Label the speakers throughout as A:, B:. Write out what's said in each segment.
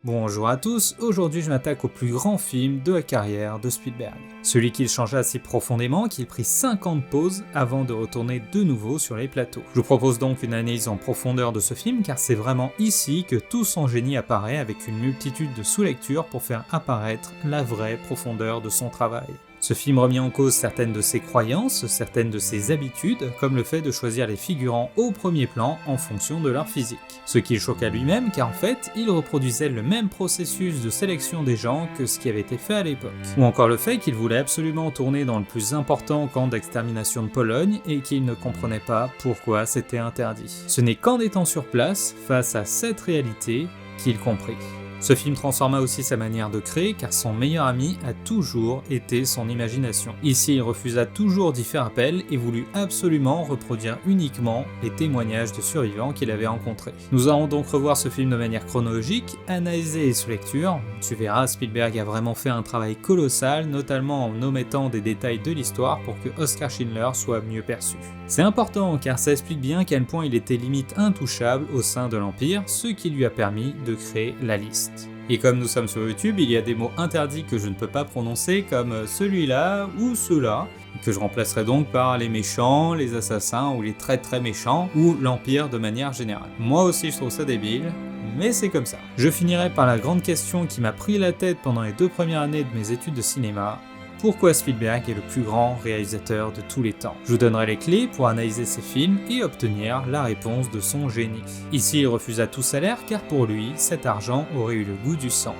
A: Bonjour à tous, aujourd'hui je m'attaque au plus grand film de la carrière de Spielberg. Celui qu'il changea si profondément qu'il prit 50 pauses avant de retourner de nouveau sur les plateaux. Je vous propose donc une analyse en profondeur de ce film car c'est vraiment ici que tout son génie apparaît avec une multitude de sous-lectures pour faire apparaître la vraie profondeur de son travail. Ce film remet en cause certaines de ses croyances, certaines de ses habitudes, comme le fait de choisir les figurants au premier plan en fonction de leur physique. Ce qui le choqua lui-même car en fait, il reproduisait le même processus de sélection des gens que ce qui avait été fait à l'époque. Ou encore le fait qu'il voulait absolument tourner dans le plus important camp d'extermination de Pologne et qu'il ne comprenait pas pourquoi c'était interdit. Ce n'est qu'en étant sur place, face à cette réalité, qu'il comprit. Ce film transforma aussi sa manière de créer car son meilleur ami a toujours été son imagination. Ici, il refusa toujours d'y faire appel et voulut absolument reproduire uniquement les témoignages de survivants qu'il avait rencontrés. Nous allons donc revoir ce film de manière chronologique, analyser sous lecture. Tu verras, Spielberg a vraiment fait un travail colossal, notamment en omettant des détails de l'histoire pour que Oskar Schindler soit mieux perçu. C'est important car ça explique bien à quel point il était limite intouchable au sein de l'Empire, ce qui lui a permis de créer la liste. Et comme nous sommes sur YouTube, il y a des mots interdits que je ne peux pas prononcer comme celui-là ou ceux-là, que je remplacerai donc par les méchants, les assassins ou les très très méchants, ou l'Empire de manière générale. Moi aussi je trouve ça débile, mais c'est comme ça. Je finirai par la grande question qui m'a pris la tête pendant les 2 premières années de mes études de cinéma. Pourquoi Spielberg est le plus grand réalisateur de tous les temps? Je vous donnerai les clés pour analyser ses films et obtenir la réponse de son génie. Ici, il refusa tout salaire car pour lui, cet argent aurait eu le goût du sang.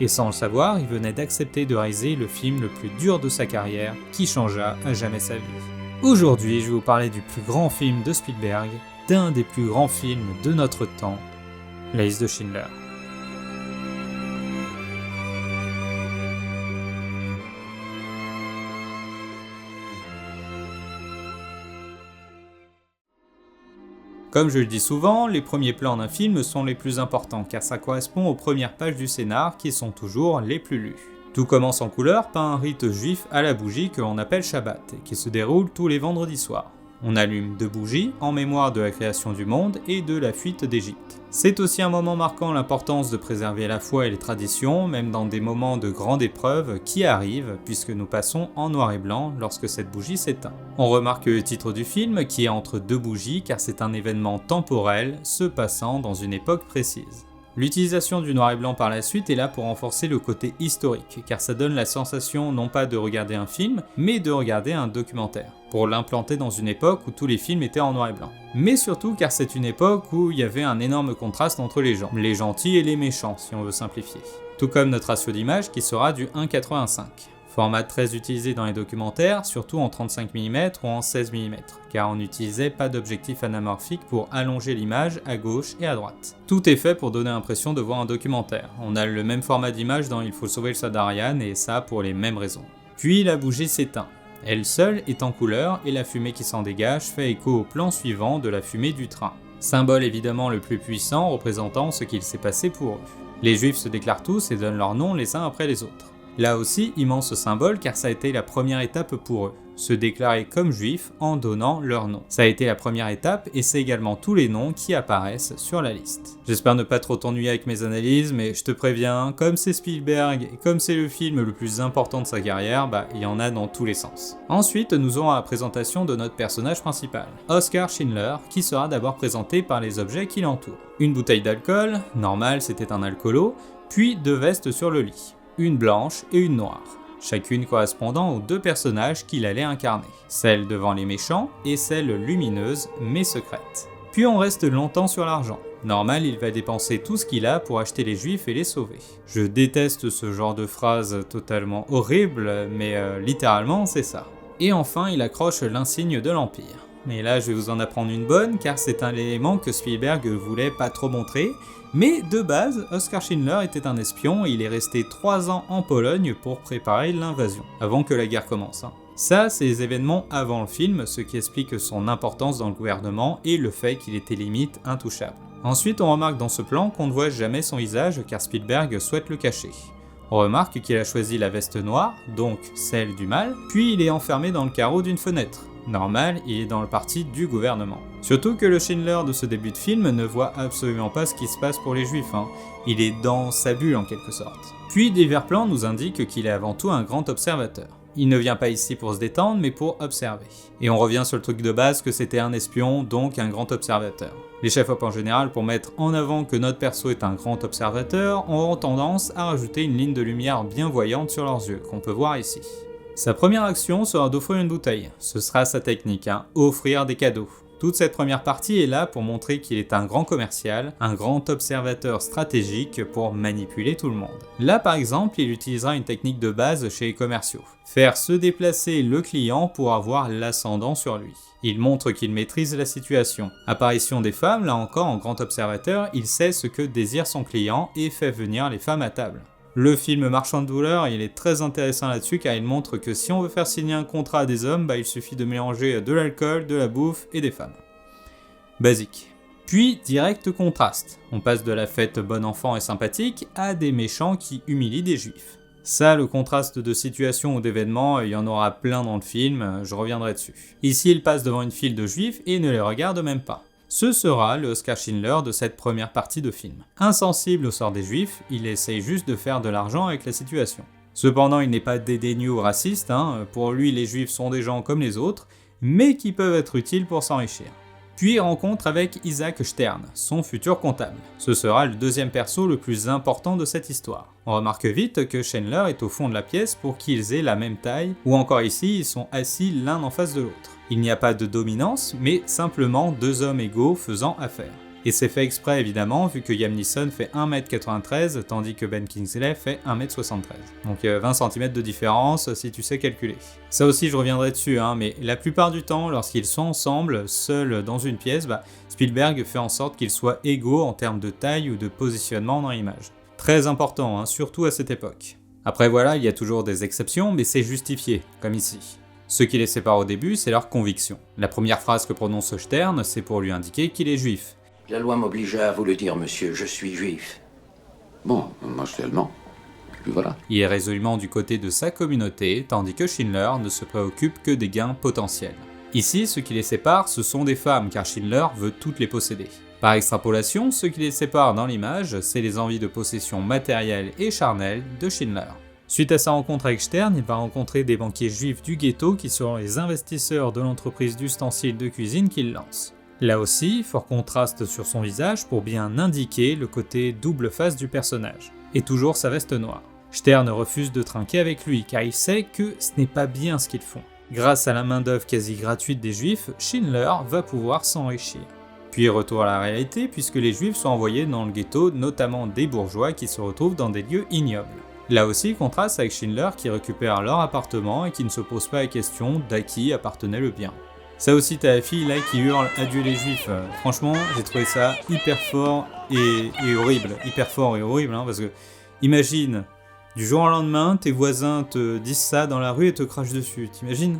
A: Et sans le savoir, il venait d'accepter de réaliser le film le plus dur de sa carrière qui changea à jamais sa vie. Aujourd'hui, je vais vous parler du plus grand film de Spielberg, d'un des plus grands films de notre temps, La liste de Schindler. Comme je le dis souvent, les premiers plans d'un film sont les plus importants car ça correspond aux premières pages du scénar qui sont toujours les plus lues. Tout commence en couleur par un rite juif à la bougie que l'on appelle Shabbat et qui se déroule tous les vendredis soirs. On allume 2 bougies en mémoire de la création du monde et de la fuite d'Égypte. C'est aussi un moment marquant l'importance de préserver la foi et les traditions, même dans des moments de grande épreuve qui arrivent, puisque nous passons en noir et blanc lorsque cette bougie s'éteint. On remarque le titre du film qui est entre 2 bougies car c'est un événement temporel se passant dans une époque précise. L'utilisation du noir et blanc par la suite est là pour renforcer le côté historique, car ça donne la sensation non pas de regarder un film, mais de regarder un documentaire, pour l'implanter dans une époque où tous les films étaient en noir et blanc. Mais surtout car c'est une époque où il y avait un énorme contraste entre les gens, les gentils et les méchants si on veut simplifier. Tout comme notre ratio d'image qui sera du 1,85. Format très utilisé dans les documentaires, surtout en 35 mm ou en 16 mm, car on n'utilisait pas d'objectif anamorphique pour allonger l'image à gauche et à droite. Tout est fait pour donner l'impression de voir un documentaire. On a le même format d'image dans Il faut sauver le soldat Ryan et ça pour les mêmes raisons. Puis la bougie s'éteint. Elle seule est en couleur et la fumée qui s'en dégage fait écho au plan suivant de la fumée du train. Symbole évidemment le plus puissant représentant ce qu'il s'est passé pour eux. Les juifs se déclarent tous et donnent leur nom les uns après les autres. Là aussi, immense symbole car ça a été la première étape pour eux, se déclarer comme juifs en donnant leur nom. Ça a été la première étape et c'est également tous les noms qui apparaissent sur la liste. J'espère ne pas trop t'ennuyer avec mes analyses, mais je te préviens, comme c'est Spielberg et comme c'est le film le plus important de sa carrière, il y en a dans tous les sens. Ensuite, nous aurons la présentation de notre personnage principal, Oskar Schindler, qui sera d'abord présenté par les objets qui l'entourent. Une bouteille d'alcool, normal c'était un alcoolo, puis 2 vestes sur le lit. Une blanche et une noire, chacune correspondant aux 2 personnages qu'il allait incarner, celle devant les méchants et celle lumineuse mais secrète. Puis on reste longtemps sur l'argent. Normal, il va dépenser tout ce qu'il a pour acheter les juifs et les sauver. Je déteste ce genre de phrase totalement horrible, mais littéralement c'est ça. Et enfin, il accroche l'insigne de l'Empire. Mais là, je vais vous en apprendre une bonne, car c'est un élément que Spielberg voulait pas trop montrer. Mais de base, Oskar Schindler était un espion et il est resté 3 ans en Pologne pour préparer l'invasion, avant que la guerre commence. Ça, c'est les événements avant le film, ce qui explique son importance dans le gouvernement et le fait qu'il était limite intouchable. Ensuite, on remarque dans ce plan qu'on ne voit jamais son visage car Spielberg souhaite le cacher. On remarque qu'il a choisi la veste noire, donc celle du mal, puis il est enfermé dans le carreau d'une fenêtre. Normal, il est dans le parti du gouvernement. Surtout que le Schindler de ce début de film ne voit absolument pas ce qui se passe pour les juifs, Il est dans sa bulle en quelque sorte. Puis divers plans nous indiquent qu'il est avant tout un grand observateur. Il ne vient pas ici pour se détendre, mais pour observer. Et on revient sur le truc de base que c'était un espion, donc un grand observateur. Les chefs-op en général, pour mettre en avant que notre perso est un grand observateur, ont tendance à rajouter une ligne de lumière bien voyante sur leurs yeux, qu'on peut voir ici. Sa première action sera d'offrir une bouteille. Ce sera sa technique, offrir des cadeaux. Toute cette première partie est là pour montrer qu'il est un grand commercial, un grand observateur stratégique pour manipuler tout le monde. Là par exemple, il utilisera une technique de base chez les commerciaux. Faire se déplacer le client pour avoir l'ascendant sur lui. Il montre qu'il maîtrise la situation. Apparition des femmes, là encore en grand observateur, il sait ce que désire son client et fait venir les femmes à table. Le film Marchand de douleur, il est très intéressant là-dessus car il montre que si on veut faire signer un contrat à des hommes, il suffit de mélanger de l'alcool, de la bouffe et des femmes. Basique. Puis, direct contraste. On passe de la fête bon enfant et sympathique à des méchants qui humilient des juifs. Ça, le contraste de situation ou d'événements, il y en aura plein dans le film, je reviendrai dessus. Ici, il passe devant une file de juifs et ne les regarde même pas. Ce sera le Oskar Schindler de cette première partie de film. Insensible au sort des juifs, il essaye juste de faire de l'argent avec la situation. Cependant, il n'est pas dédaigneux ou raciste, pour lui les juifs sont des gens comme les autres, mais qui peuvent être utiles pour s'enrichir. Puis rencontre avec Isaac Stern, son futur comptable. Ce sera le deuxième perso le plus important de cette histoire. On remarque vite que Schindler est au fond de la pièce pour qu'ils aient la même taille, ou encore ici, ils sont assis l'un en face de l'autre. Il n'y a pas de dominance, mais simplement deux hommes égaux faisant affaire. Et c'est fait exprès évidemment, vu que Liam Neeson fait 1m93, tandis que Ben Kingsley fait 1m73. Donc 20 cm de différence si tu sais calculer. Ça aussi je reviendrai dessus, mais la plupart du temps, lorsqu'ils sont ensemble, seuls dans une pièce, Spielberg fait en sorte qu'ils soient égaux en termes de taille ou de positionnement dans l'image. Très important, surtout à cette époque. Après voilà, il y a toujours des exceptions, mais c'est justifié, comme ici. Ce qui les sépare au début, c'est leur conviction. La première phrase que prononce Stern, c'est pour lui indiquer qu'il est juif.
B: La loi m'obligeait à vous le dire, monsieur, je suis juif.
C: Bon, moi je suis allemand. Et puis voilà.
A: Il est résolument du côté de sa communauté, tandis que Schindler ne se préoccupe que des gains potentiels. Ici, ce qui les sépare, ce sont des femmes, car Schindler veut toutes les posséder. Par extrapolation, ce qui les sépare dans l'image, c'est les envies de possession matérielle et charnelle de Schindler. Suite à sa rencontre avec Stern, il va rencontrer des banquiers juifs du ghetto qui seront les investisseurs de l'entreprise d'ustensiles de cuisine qu'il lance. Là aussi, fort contraste sur son visage pour bien indiquer le côté double face du personnage. Et toujours sa veste noire. Stern refuse de trinquer avec lui car il sait que ce n'est pas bien ce qu'ils font. Grâce à la main-d'œuvre quasi gratuite des juifs, Schindler va pouvoir s'enrichir. Puis retour à la réalité puisque les juifs sont envoyés dans le ghetto, notamment des bourgeois qui se retrouvent dans des lieux ignobles. Là aussi, contraste avec Schindler qui récupère leur appartement et qui ne se pose pas la question d'à qui appartenait le bien. Ça aussi, t'as la fille là qui hurle « Adieu les juifs ». Franchement, j'ai trouvé ça hyper fort et horrible. Hyper fort et horrible, parce que imagine, du jour au lendemain, tes voisins te disent ça dans la rue et te crachent dessus, t'imagines ?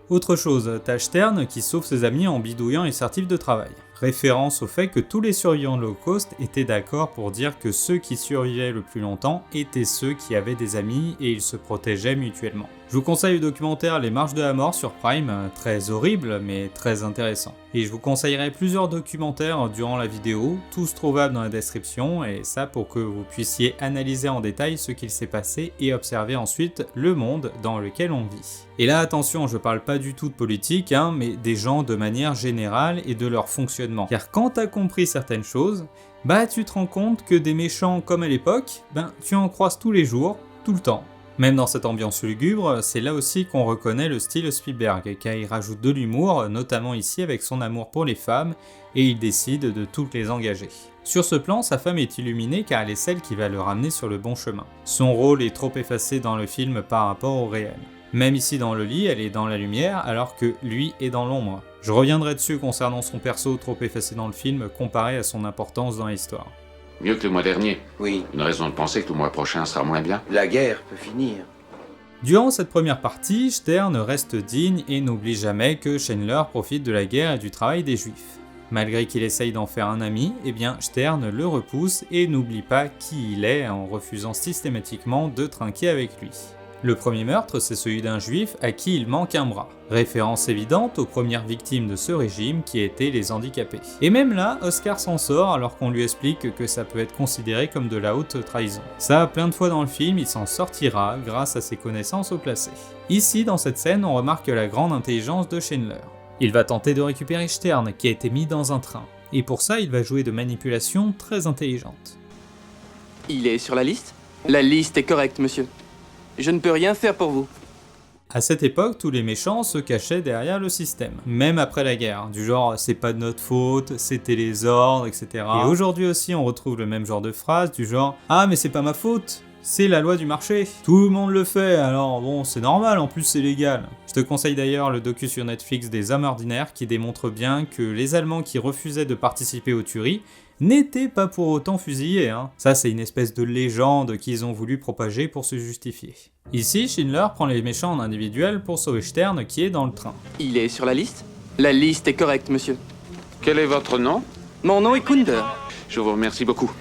A: Autre chose, t'as Stern qui sauve ses amis en bidouillant les certifs de travail. Référence au fait que tous les survivants de l'Holocauste étaient d'accord pour dire que ceux qui survivaient le plus longtemps étaient ceux qui avaient des amis et ils se protégeaient mutuellement. Je vous conseille le documentaire Les Marches de la Mort sur Prime, très horrible mais très intéressant. Et je vous conseillerai plusieurs documentaires durant la vidéo, tous trouvables dans la description, et ça pour que vous puissiez analyser en détail ce qu'il s'est passé et observer ensuite le monde dans lequel on vit. Et là attention, je parle pas du tout de politique, mais des gens de manière générale et de leur fonctionnement. Car quand t'as compris certaines choses, tu te rends compte que des méchants comme à l'époque, tu en croises tous les jours, tout le temps. Même dans cette ambiance lugubre, c'est là aussi qu'on reconnaît le style Spielberg, car il rajoute de l'humour, notamment ici avec son amour pour les femmes, et il décide de toutes les engager. Sur ce plan, sa femme est illuminée car elle est celle qui va le ramener sur le bon chemin. Son rôle est trop effacé dans le film par rapport au réel. Même ici dans le lit, elle est dans la lumière alors que lui est dans l'ombre. Je reviendrai dessus concernant son perso trop effacé dans le film comparé à son importance dans l'histoire.
C: Mieux que le mois dernier.
B: Oui,
C: Une raison de penser que le mois prochain sera moins bien.
B: la guerre peut finir.
A: Durant cette première partie, Stern reste digne et n'oublie jamais que Schindler profite de la guerre et du travail des Juifs. Malgré qu'il essaye d'en faire un ami, Stern le repousse et n'oublie pas qui il est en refusant systématiquement de trinquer avec lui. Le premier meurtre, c'est celui d'un juif à qui il manque un bras. Référence évidente aux premières victimes de ce régime qui étaient les handicapés. Et même là, Oscar s'en sort alors qu'on lui explique que ça peut être considéré comme de la haute trahison. Ça, plein de fois dans le film, il s'en sortira grâce à ses connaissances au placé. Ici, dans cette scène, on remarque la grande intelligence de Schindler. Il va tenter de récupérer Stern qui a été mis dans un train. Et pour ça, il va jouer de manipulations très intelligentes.
D: Il est sur la liste ? La liste est correcte, monsieur. Je ne peux rien faire pour vous.
A: À cette époque, tous les méchants se cachaient derrière le système, même après la guerre, du genre c'est pas de notre faute, c'était les ordres, etc. Et aujourd'hui aussi on retrouve le même genre de phrase du genre ah mais c'est pas ma faute, c'est la loi du marché, tout le monde le fait, alors bon c'est normal, en plus c'est légal. Je te conseille d'ailleurs le docu sur Netflix des Hommes ordinaires qui démontre bien que les Allemands qui refusaient de participer aux tueries n'étaient pas pour autant fusillés. Ça c'est une espèce de légende qu'ils ont voulu propager pour se justifier. Ici, Schindler prend les méchants en individuel pour sauver Stern qui est dans le train.
D: Il est sur la liste ? La liste est correcte, monsieur.
C: Quel est votre nom?
D: Mon nom est Kunder.
C: Je vous remercie beaucoup.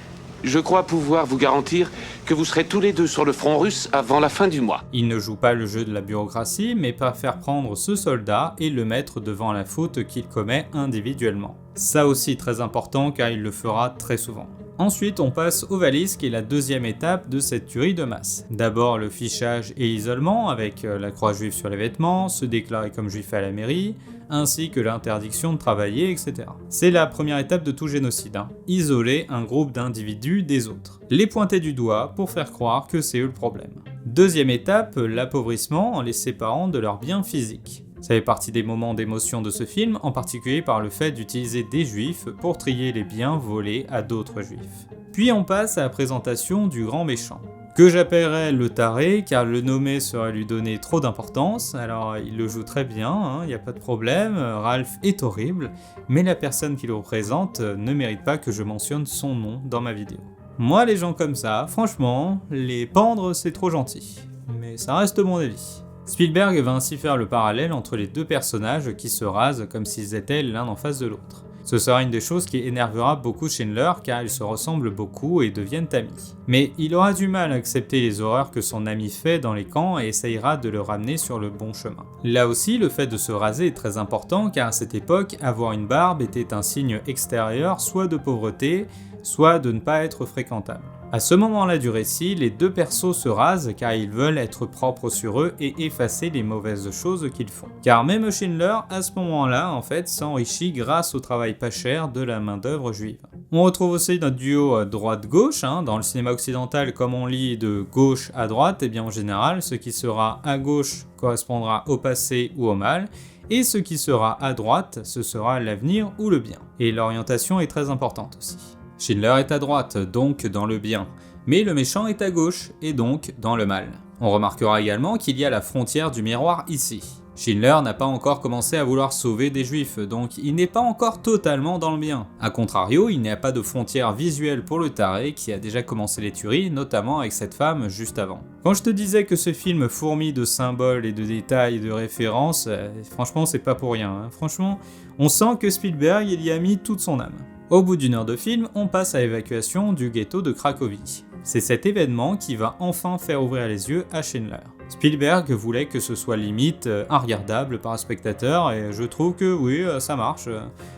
C: Je crois pouvoir vous garantir que vous serez tous les deux sur le front russe avant la fin du mois.
A: Il ne joue pas le jeu de la bureaucratie, mais préfère prendre ce soldat et le mettre devant la faute qu'il commet individuellement. Ça aussi très important car il le fera très souvent. Ensuite, on passe aux valises qui est la deuxième étape de cette tuerie de masse. D'abord le fichage et isolement avec la croix juive sur les vêtements, se déclarer comme juif à la mairie, ainsi que l'interdiction de travailler, etc. C'est la première étape de tout génocide, isoler un groupe d'individus des autres. Les pointer du doigt pour faire croire que c'est eux le problème. Deuxième étape, l'appauvrissement en les séparant de leurs biens physiques. Ça fait partie des moments d'émotion de ce film, en particulier par le fait d'utiliser des juifs pour trier les biens volés à d'autres juifs. Puis on passe à la présentation du grand méchant, que j'appellerais le taré, car le nommer serait lui donner trop d'importance. Alors il le joue très bien, y a pas de problème, Ralph est horrible, mais la personne qui le représente ne mérite pas que je mentionne son nom dans ma vidéo. Moi les gens comme ça, franchement, les pendre c'est trop gentil, mais ça reste mon avis. Spielberg va ainsi faire le parallèle entre les deux personnages qui se rasent comme s'ils étaient l'un en face de l'autre. Ce sera une des choses qui énervera beaucoup Schindler car ils se ressemblent beaucoup et deviennent amis. Mais il aura du mal à accepter les horreurs que son ami fait dans les camps et essayera de le ramener sur le bon chemin. Là aussi, le fait de se raser est très important car à cette époque, avoir une barbe était un signe extérieur soit de pauvreté, soit de ne pas être fréquentable. À ce moment-là du récit, les deux persos se rasent car ils veulent être propres sur eux et effacer les mauvaises choses qu'ils font. Car même Schindler, à ce moment-là, en fait, s'enrichit grâce au travail pas cher de la main-d'œuvre juive. On retrouve aussi notre duo droite-gauche, dans le cinéma occidental, comme on lit de gauche à droite, et bien en général, ce qui sera à gauche correspondra au passé ou au mal, et ce qui sera à droite, ce sera l'avenir ou le bien. Et l'orientation est très importante aussi. Schindler est à droite, donc dans le bien, mais le méchant est à gauche, et donc dans le mal. On remarquera également qu'il y a la frontière du miroir ici. Schindler n'a pas encore commencé à vouloir sauver des juifs, donc il n'est pas encore totalement dans le bien. A contrario, il n'y a pas de frontière visuelle pour le taré qui a déjà commencé les tueries, notamment avec cette femme juste avant. Quand je te disais que ce film fourmille de symboles et de détails et de références, franchement c'est pas pour rien. Franchement, on sent que Spielberg il y a mis toute son âme. Au bout d'une heure de film, on passe à l'évacuation du ghetto de Cracovie. C'est cet événement qui va enfin faire ouvrir les yeux à Schindler. Spielberg voulait que ce soit limite regardable par un spectateur et je trouve que oui, ça marche.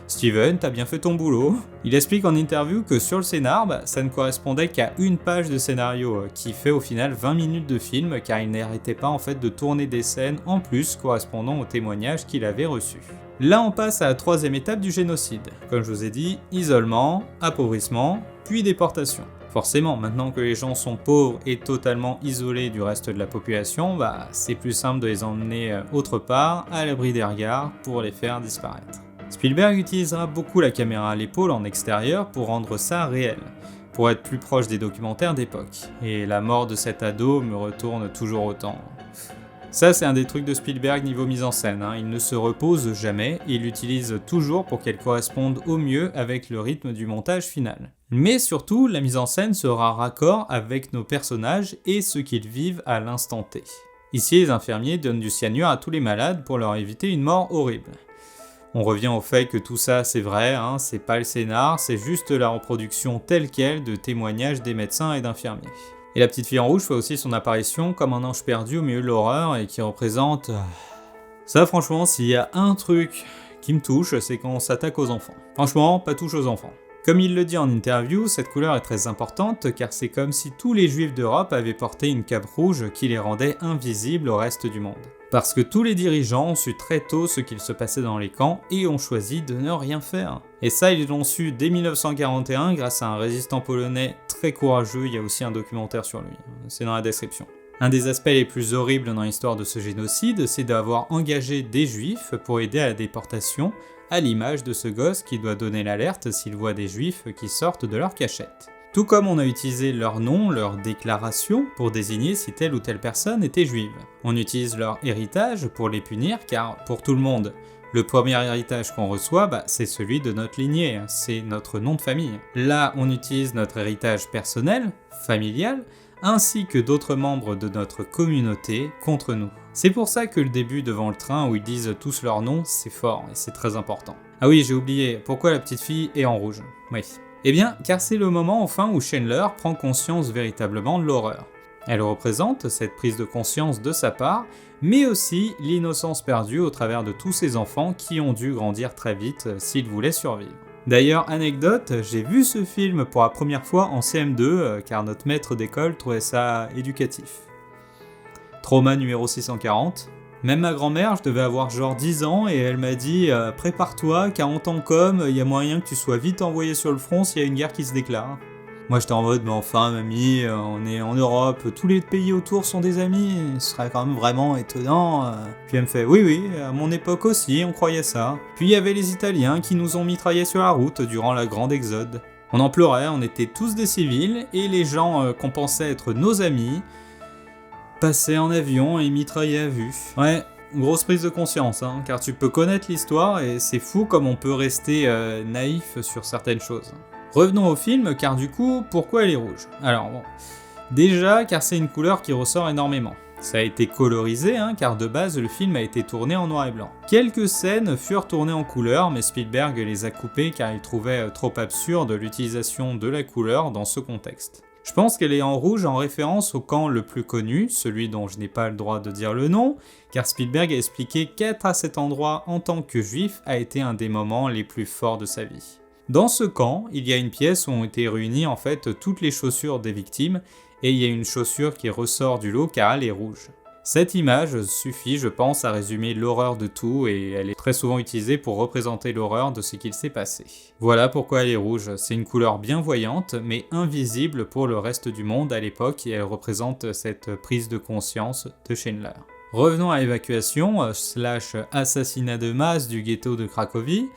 A: Steven, t'as bien fait ton boulot. Il explique en interview que sur le scénar, ça ne correspondait qu'à une page de scénario qui fait au final 20 minutes de film car il n'arrêtait pas en fait de tourner des scènes en plus correspondant aux témoignages qu'il avait reçus. Là on passe à la troisième étape du génocide. Comme je vous ai dit, isolement, appauvrissement, puis déportation. Forcément, maintenant que les gens sont pauvres et totalement isolés du reste de la population, c'est plus simple de les emmener autre part, à l'abri des regards, pour les faire disparaître. Spielberg utilisera beaucoup la caméra à l'épaule en extérieur pour rendre ça réel, pour être plus proche des documentaires d'époque. Et la mort de cet ado me retourne toujours autant. Ça c'est un des trucs de Spielberg niveau mise en scène, il ne se repose jamais et il l'utilise toujours pour qu'elle corresponde au mieux avec le rythme du montage final. Mais surtout, la mise en scène sera raccord avec nos personnages et ce qu'ils vivent à l'instant T. Ici, les infirmiers donnent du cyanure à tous les malades pour leur éviter une mort horrible. On revient au fait que tout ça c'est vrai, c'est pas le scénar, c'est juste la reproduction telle quelle de témoignages des médecins et d'infirmiers. Et la petite fille en rouge fait aussi son apparition comme un ange perdu au milieu de l'horreur et qui représente... Ça franchement, s'il y a un truc qui me touche, c'est quand on s'attaque aux enfants. Franchement, pas touche aux enfants. Comme il le dit en interview, cette couleur est très importante car c'est comme si tous les juifs d'Europe avaient porté une cape rouge qui les rendait invisibles au reste du monde. Parce que tous les dirigeants ont su très tôt ce qu'il se passait dans les camps et ont choisi de ne rien faire. Et ça, ils l'ont su dès 1941 grâce à un résistant polonais très courageux, il y a aussi un documentaire sur lui, c'est dans la description. Un des aspects les plus horribles dans l'histoire de ce génocide, c'est d'avoir engagé des juifs pour aider à la déportation, à l'image de ce gosse qui doit donner l'alerte s'il voit des juifs qui sortent de leur cachette. Tout comme on a utilisé leur nom, leur déclaration, pour désigner si telle ou telle personne était juive. On utilise leur héritage pour les punir, car pour tout le monde, le premier héritage qu'on reçoit, c'est celui de notre lignée, c'est notre nom de famille. Là, on utilise notre héritage personnel, familial, ainsi que d'autres membres de notre communauté contre nous. C'est pour ça que le début devant le train où ils disent tous leur nom, c'est fort et c'est très important. Ah oui, j'ai oublié, pourquoi la petite fille est en rouge? Oui. Eh bien, car c'est le moment enfin où Chandler prend conscience véritablement de l'horreur. Elle représente cette prise de conscience de sa part, mais aussi l'innocence perdue au travers de tous ces enfants qui ont dû grandir très vite s'ils voulaient survivre. D'ailleurs, anecdote, j'ai vu ce film pour la première fois en CM2 car notre maître d'école trouvait ça éducatif. Trauma numéro 640. Même ma grand-mère, je devais avoir genre 10 ans et elle m'a dit « Prépare-toi, car en tant qu'homme, il y a moyen que tu sois vite envoyé sur le front s'il y a une guerre qui se déclare. » Moi j'étais en mode « Mais enfin mamie, on est en Europe, tous les pays autour sont des amis, ce serait quand même vraiment étonnant. » Puis elle me fait « Oui, à mon époque aussi, on croyait ça. Puis il y avait les Italiens qui nous ont mitraillés sur la route durant la grande exode. On en pleurait, on était tous des civils et les gens qu'on pensait être nos amis passaient en avion et mitraillaient à vue. » Ouais, grosse prise de conscience, car tu peux connaître l'histoire et c'est fou comme on peut rester naïf sur certaines choses. Revenons au film, car du coup, pourquoi elle est rouge? Alors bon, déjà car c'est une couleur qui ressort énormément. Ça a été colorisé, car de base le film a été tourné en noir et blanc. Quelques scènes furent tournées en couleur, mais Spielberg les a coupées car il trouvait trop absurde l'utilisation de la couleur dans ce contexte. Je pense qu'elle est en rouge en référence au camp le plus connu, celui dont je n'ai pas le droit de dire le nom, car Spielberg a expliqué qu'être à cet endroit en tant que juif a été un des moments les plus forts de sa vie. Dans ce camp, il y a une pièce où ont été réunies en fait toutes les chaussures des victimes, et il y a une chaussure qui ressort du lot car elle est rouge. Cette image suffit, je pense, à résumer l'horreur de tout et elle est très souvent utilisée pour représenter l'horreur de ce qu'il s'est passé. Voilà pourquoi elle est rouge, c'est une couleur bien voyante mais invisible pour le reste du monde à l'époque et elle représente cette prise de conscience de Chandler. Revenons à l'évacuation / assassinat de masse du ghetto de Cracovie.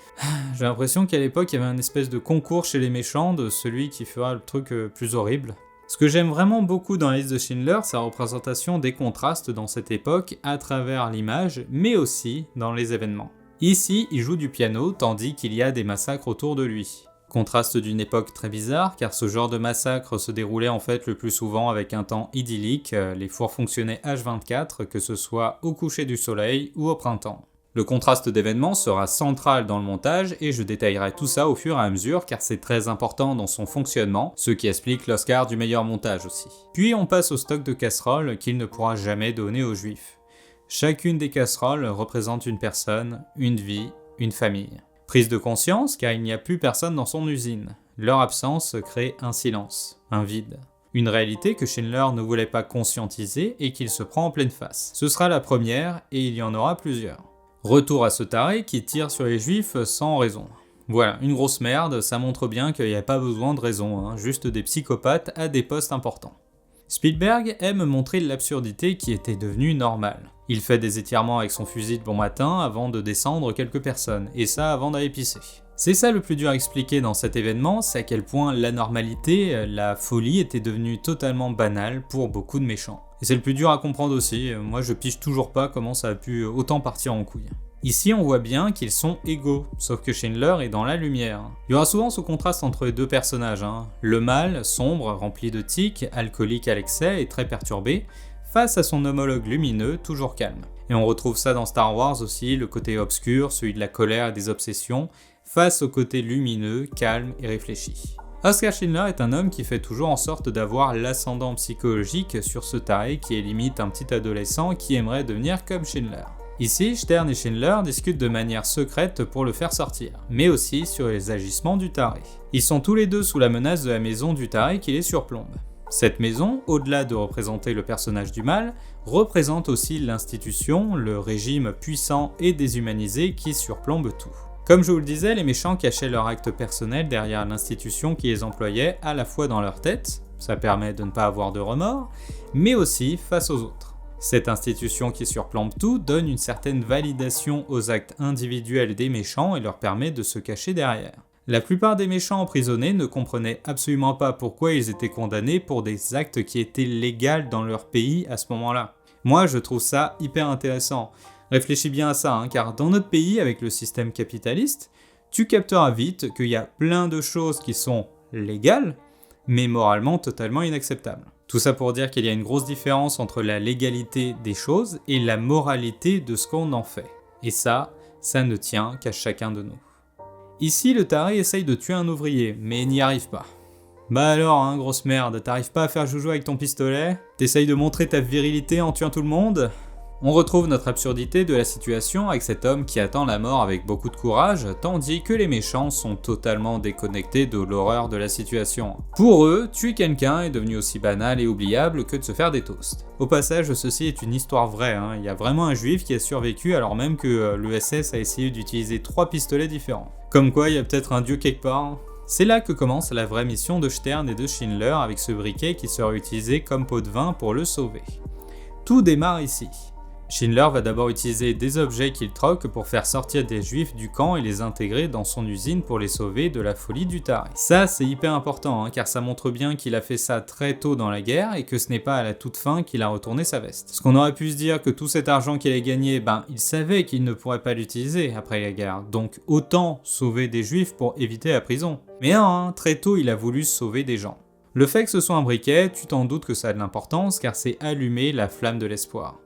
A: J'ai l'impression qu'à l'époque il y avait un espèce de concours chez les méchants de celui qui fera le truc plus horrible. Ce que j'aime vraiment beaucoup dans la liste de Schindler, c'est la représentation des contrastes dans cette époque à travers l'image, mais aussi dans les événements. Ici, il joue du piano tandis qu'il y a des massacres autour de lui. Contraste d'une époque très bizarre, car ce genre de massacre se déroulait en fait le plus souvent avec un temps idyllique, les fours fonctionnaient H24, que ce soit au coucher du soleil ou au printemps. Le contraste d'événements sera central dans le montage et je détaillerai tout ça au fur et à mesure car c'est très important dans son fonctionnement, ce qui explique l'Oscar du meilleur montage aussi. Puis on passe au stock de casseroles qu'il ne pourra jamais donner aux juifs. Chacune des casseroles représente une personne, une vie, une famille. Prise de conscience car il n'y a plus personne dans son usine. Leur absence crée un silence, un vide. Une réalité que Schindler ne voulait pas conscientiser et qu'il se prend en pleine face. Ce sera la première et il y en aura plusieurs. Retour à ce taré qui tire sur les juifs sans raison. Voilà, une grosse merde, ça montre bien qu'il n'y a pas besoin de raison, juste des psychopathes à des postes importants. Spielberg aime montrer l'absurdité qui était devenue normale. Il fait des étirements avec son fusil de bon matin avant de descendre quelques personnes, et ça avant d'aller pisser. C'est ça le plus dur à expliquer dans cet événement, c'est à quel point l'anormalité, la folie était devenue totalement banale pour beaucoup de méchants. Et c'est le plus dur à comprendre aussi, moi je pige toujours pas comment ça a pu autant partir en couille. Ici on voit bien qu'ils sont égaux, sauf que Schindler est dans la lumière. Il y aura souvent ce contraste entre les deux personnages, le mâle, sombre, rempli de tics, alcoolique à l'excès et très perturbé, face à son homologue lumineux, toujours calme. Et on retrouve ça dans Star Wars aussi, le côté obscur, celui de la colère et des obsessions, face au côté lumineux, calme et réfléchi. Oskar Schindler est un homme qui fait toujours en sorte d'avoir l'ascendant psychologique sur ce taré qui est limite un petit adolescent qui aimerait devenir comme Schindler. Ici, Stern et Schindler discutent de manière secrète pour le faire sortir, mais aussi sur les agissements du taré. Ils sont tous les deux sous la menace de la maison du taré qui les surplombe. Cette maison, au-delà de représenter le personnage du mal, représente aussi l'institution, le régime puissant et déshumanisé qui surplombe tout. Comme je vous le disais, les méchants cachaient leur acte personnel derrière l'institution qui les employait à la fois dans leur tête, ça permet de ne pas avoir de remords, mais aussi face aux autres. Cette institution qui surplombe tout donne une certaine validation aux actes individuels des méchants et leur permet de se cacher derrière. La plupart des méchants emprisonnés ne comprenaient absolument pas pourquoi ils étaient condamnés pour des actes qui étaient légaux dans leur pays à ce moment-là. Moi, je trouve ça hyper intéressant. Réfléchis bien à ça, car dans notre pays, avec le système capitaliste, tu capteras vite qu'il y a plein de choses qui sont légales, mais moralement totalement inacceptables. Tout ça pour dire qu'il y a une grosse différence entre la légalité des choses et la moralité de ce qu'on en fait. Et ça ne tient qu'à chacun de nous. Ici, le taré essaye de tuer un ouvrier, mais n'y arrive pas. Bah alors, grosse merde, t'arrives pas à faire joujou avec ton pistolet? T'essayes de montrer ta virilité en tuant tout le monde? On retrouve notre absurdité de la situation avec cet homme qui attend la mort avec beaucoup de courage, tandis que les méchants sont totalement déconnectés de l'horreur de la situation. Pour eux, tuer quelqu'un est devenu aussi banal et oubliable que de se faire des toasts. Au passage, ceci est une histoire vraie, il y a vraiment un juif qui a survécu alors même que l'USS a essayé d'utiliser 3 pistolets différents. Comme quoi, il y a peut-être un dieu quelque part. C'est là que commence la vraie mission de Stern et de Schindler avec ce briquet qui sera utilisé comme pot de vin pour le sauver. Tout démarre ici. Schindler va d'abord utiliser des objets qu'il troque pour faire sortir des juifs du camp et les intégrer dans son usine pour les sauver de la folie du taré. Ça c'est hyper important car ça montre bien qu'il a fait ça très tôt dans la guerre et que ce n'est pas à la toute fin qu'il a retourné sa veste. Parce qu'on aurait pu se dire que tout cet argent qu'il a gagné, il savait qu'il ne pourrait pas l'utiliser après la guerre, donc autant sauver des juifs pour éviter la prison. Mais non, très tôt il a voulu sauver des gens. Le fait que ce soit un briquet, tu t'en doutes que ça a de l'importance car c'est allumer la flamme de l'espoir.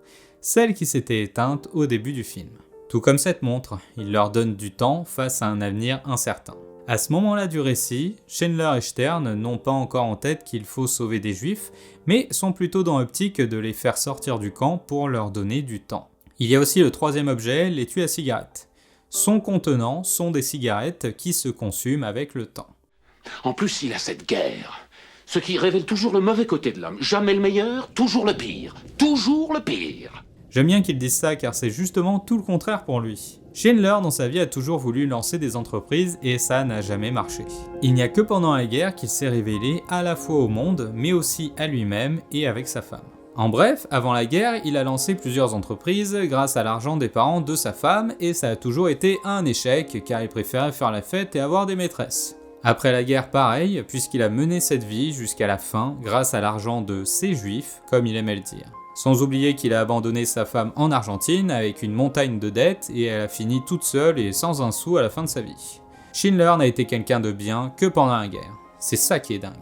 A: Celle qui s'était éteinte au début du film. Tout comme cette montre, il leur donne du temps face à un avenir incertain. À ce moment-là du récit, Schindler et Stern n'ont pas encore en tête qu'il faut sauver des juifs, mais sont plutôt dans l'optique de les faire sortir du camp pour leur donner du temps. Il y a aussi le troisième objet, l'étui à cigarettes. Son contenant sont des cigarettes qui se consument avec le temps.
C: En plus, il a cette guerre. Ce qui révèle toujours le mauvais côté de l'homme. Jamais le meilleur, toujours le pire. Toujours le pire.
A: J'aime bien qu'il dise ça car c'est justement tout le contraire pour lui. Schindler dans sa vie a toujours voulu lancer des entreprises et ça n'a jamais marché. Il n'y a que pendant la guerre qu'il s'est révélé à la fois au monde mais aussi à lui-même et avec sa femme. En bref, avant la guerre, il a lancé plusieurs entreprises grâce à l'argent des parents de sa femme et ça a toujours été un échec car il préférait faire la fête et avoir des maîtresses. Après la guerre, pareil, puisqu'il a mené cette vie jusqu'à la fin grâce à l'argent de ses juifs, comme il aimait le dire. Sans oublier qu'il a abandonné sa femme en Argentine avec une montagne de dettes et elle a fini toute seule et sans un sou à la fin de sa vie. Schindler n'a été quelqu'un de bien que pendant la guerre. C'est ça qui est dingue.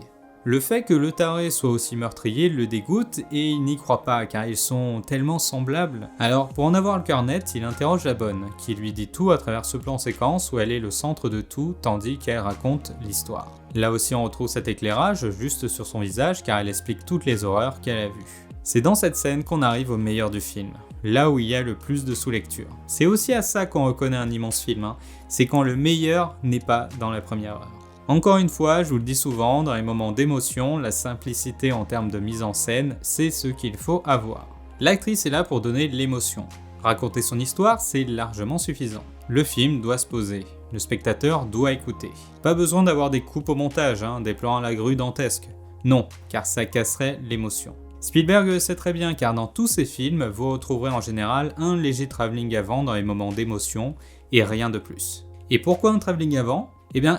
A: Le fait que le taré soit aussi meurtrier le dégoûte et il n'y croit pas car ils sont tellement semblables. Alors pour en avoir le cœur net, il interroge la bonne, qui lui dit tout à travers ce plan séquence où elle est le centre de tout tandis qu'elle raconte l'histoire. Là aussi on retrouve cet éclairage juste sur son visage car elle explique toutes les horreurs qu'elle a vues. C'est dans cette scène qu'on arrive au meilleur du film, là où il y a le plus de sous-lecture. C'est aussi à ça qu'on reconnaît un immense film, c'est quand le meilleur n'est pas dans la première heure. Encore une fois, je vous le dis souvent, dans les moments d'émotion, la simplicité en termes de mise en scène, c'est ce qu'il faut avoir. L'actrice est là pour donner de l'émotion. Raconter son histoire, c'est largement suffisant. Le film doit se poser, le spectateur doit écouter. Pas besoin d'avoir des coupes au montage, des plans à la grue dantesques. Non, car ça casserait l'émotion. Spielberg le sait très bien car dans tous ses films, vous retrouverez en général un léger travelling avant dans les moments d'émotion et rien de plus. Et pourquoi un travelling avant ?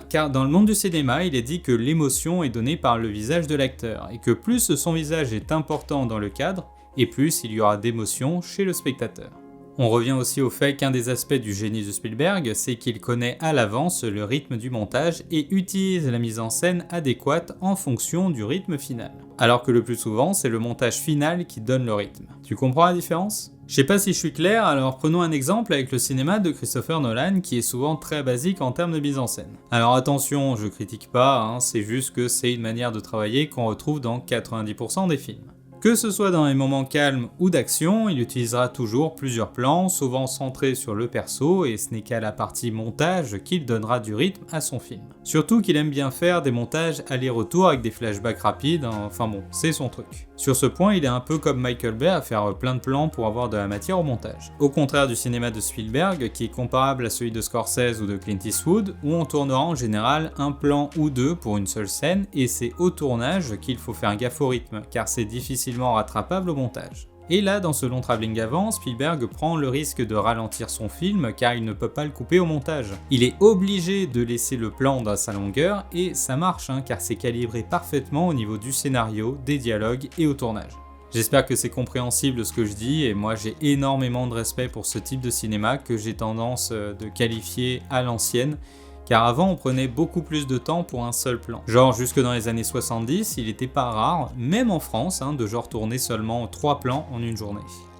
A: Car dans le monde du cinéma, il est dit que l'émotion est donnée par le visage de l'acteur, et que plus son visage est important dans le cadre, et plus il y aura d'émotion chez le spectateur. On revient aussi au fait qu'un des aspects du génie de Spielberg, c'est qu'il connaît à l'avance le rythme du montage et utilise la mise en scène adéquate en fonction du rythme final. Alors que le plus souvent, c'est le montage final qui donne le rythme. Tu comprends la différence ? Je sais pas si je suis clair, alors prenons un exemple avec le cinéma de Christopher Nolan qui est souvent très basique en termes de mise en scène. Alors attention, je critique pas, c'est juste que c'est une manière de travailler qu'on retrouve dans 90% des films. Que ce soit dans les moments calmes ou d'action, il utilisera toujours plusieurs plans, souvent centrés sur le perso, et ce n'est qu'à la partie montage qu'il donnera du rythme à son film. Surtout qu'il aime bien faire des montages aller-retour avec des flashbacks rapides, enfin bon, c'est son truc. Sur ce point, il est un peu comme Michael Bay à faire plein de plans pour avoir de la matière au montage. Au contraire du cinéma de Spielberg, qui est comparable à celui de Scorsese ou de Clint Eastwood, où on tournera en général un plan ou deux pour une seule scène, et c'est au tournage qu'il faut faire gaffe au rythme, car c'est difficilement rattrapable au montage. Et là, dans ce long travelling avant, Spielberg prend le risque de ralentir son film car il ne peut pas le couper au montage. Il est obligé de laisser le plan dans sa longueur et ça marche car c'est calibré parfaitement au niveau du scénario, des dialogues et au tournage. J'espère que c'est compréhensible ce que je dis et moi j'ai énormément de respect pour ce type de cinéma que j'ai tendance de qualifier à l'ancienne. Car avant on prenait beaucoup plus de temps pour un seul plan. Genre jusque dans les années 70, il était pas rare, même en France, de genre tourner seulement 3 plans en une journée.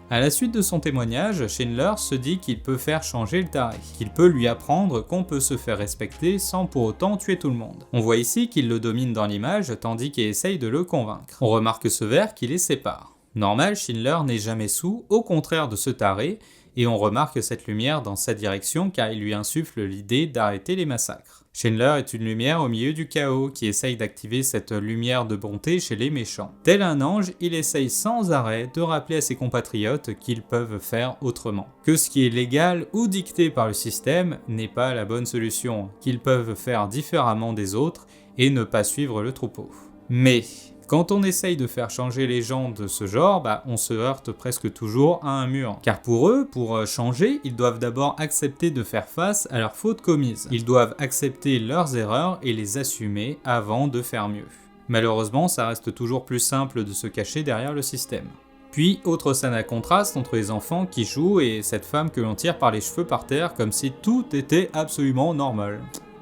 A: À la suite de son témoignage, Schindler se dit qu'il peut faire changer le taré, qu'il peut lui apprendre qu'on peut se faire respecter sans pour autant tuer tout le monde. On voit ici qu'il le domine dans l'image tandis qu'il essaye de le convaincre. On remarque ce verre qui les sépare. Normal, Schindler n'est jamais saoul, au contraire de ce taré, et on remarque cette lumière dans sa direction car il lui insuffle l'idée d'arrêter les massacres. Schindler est une lumière au milieu du chaos qui essaye d'activer cette lumière de bonté chez les méchants. Tel un ange, il essaye sans arrêt de rappeler à ses compatriotes qu'ils peuvent faire autrement. Que ce qui est légal ou dicté par le système n'est pas la bonne solution, qu'ils peuvent faire différemment des autres et ne pas suivre le troupeau. Mais quand on essaye de faire changer les gens de ce genre, on se heurte presque toujours à un mur. Car pour eux, pour changer, ils doivent d'abord accepter de faire face à leurs fautes commises. Ils doivent accepter leurs erreurs et les assumer avant de faire mieux. Malheureusement, ça reste toujours plus simple de se cacher derrière le système. Puis, autre scène à contraste entre les enfants qui jouent et cette femme que l'on tire par les cheveux par terre comme si tout était absolument normal.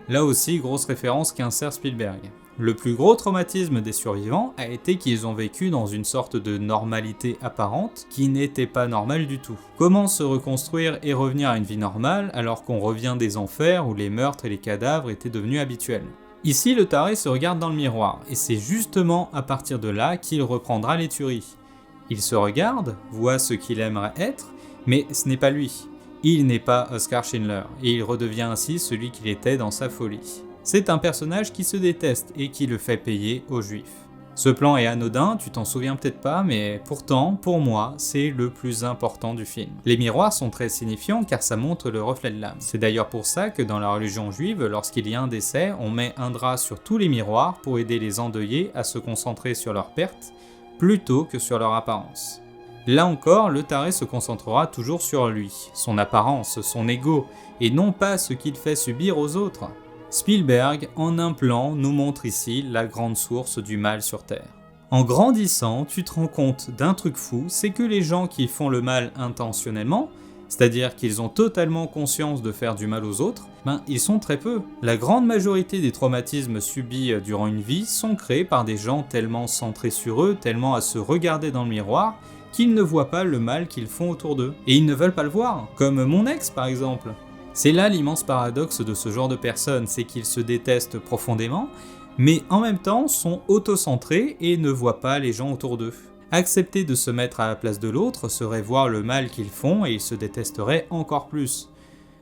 A: Là aussi, grosse référence qu'insère Spielberg. Le plus gros traumatisme des survivants a été qu'ils ont vécu dans une sorte de normalité apparente qui n'était pas normale du tout. Comment se reconstruire et revenir à une vie normale alors qu'on revient des enfers où les meurtres et les cadavres étaient devenus habituels? Ici, le taré se regarde dans le miroir et c'est justement à partir de là qu'il reprendra les tueries. Il se regarde, voit ce qu'il aimerait être, mais ce n'est pas lui. Il n'est pas Oskar Schindler et il redevient ainsi celui qu'il était dans sa folie. C'est un personnage qui se déteste et qui le fait payer aux juifs. Ce plan est anodin, tu t'en souviens peut-être pas, mais pourtant, pour moi, c'est le plus important du film. Les miroirs sont très signifiants car ça montre le reflet de l'âme. C'est d'ailleurs pour ça que dans la religion juive, lorsqu'il y a un décès, on met un drap sur tous les miroirs pour aider les endeuillés à se concentrer sur leur perte, plutôt que sur leur apparence. Là encore, le taré se concentrera toujours sur lui, son apparence, son ego, et non pas ce qu'il fait subir aux autres. Spielberg, en un plan, nous montre ici la grande source du mal sur Terre. En grandissant, tu te rends compte d'un truc fou, c'est que les gens qui font le mal intentionnellement, c'est-à-dire qu'ils ont totalement conscience de faire du mal aux autres, ils sont très peu. La grande majorité des traumatismes subis durant une vie sont créés par des gens tellement centrés sur eux, tellement à se regarder dans le miroir, qu'ils ne voient pas le mal qu'ils font autour d'eux. Et ils ne veulent pas le voir, comme mon ex par exemple. C'est là l'immense paradoxe de ce genre de personnes, c'est qu'ils se détestent profondément, mais en même temps sont autocentrés et ne voient pas les gens autour d'eux. Accepter de se mettre à la place de l'autre serait voir le mal qu'ils font et ils se détesteraient encore plus.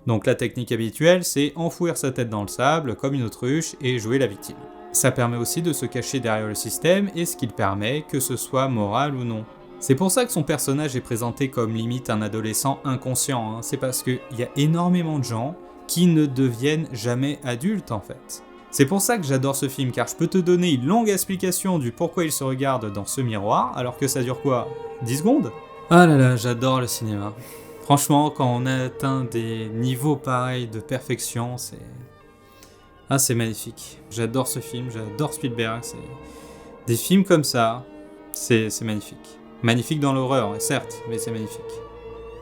A: Donc la technique habituelle, c'est enfouir sa tête dans le sable comme une autruche et jouer la victime. Ça permet aussi de se cacher derrière le système et ce qu'il permet, que ce soit moral ou non. C'est pour ça que son personnage est présenté comme limite un adolescent inconscient, c'est parce qu'il y a énormément de gens qui ne deviennent jamais adultes en fait. C'est pour ça que j'adore ce film, car je peux te donner une longue explication du pourquoi il se regarde dans ce miroir, alors que ça dure quoi, 10 secondes? Ah là là, j'adore le cinéma. Franchement, quand on atteint des niveaux pareils de perfection, c'est magnifique. J'adore ce film, j'adore Spielberg, des films comme ça, c'est magnifique. Magnifique dans l'horreur, certes, mais c'est magnifique.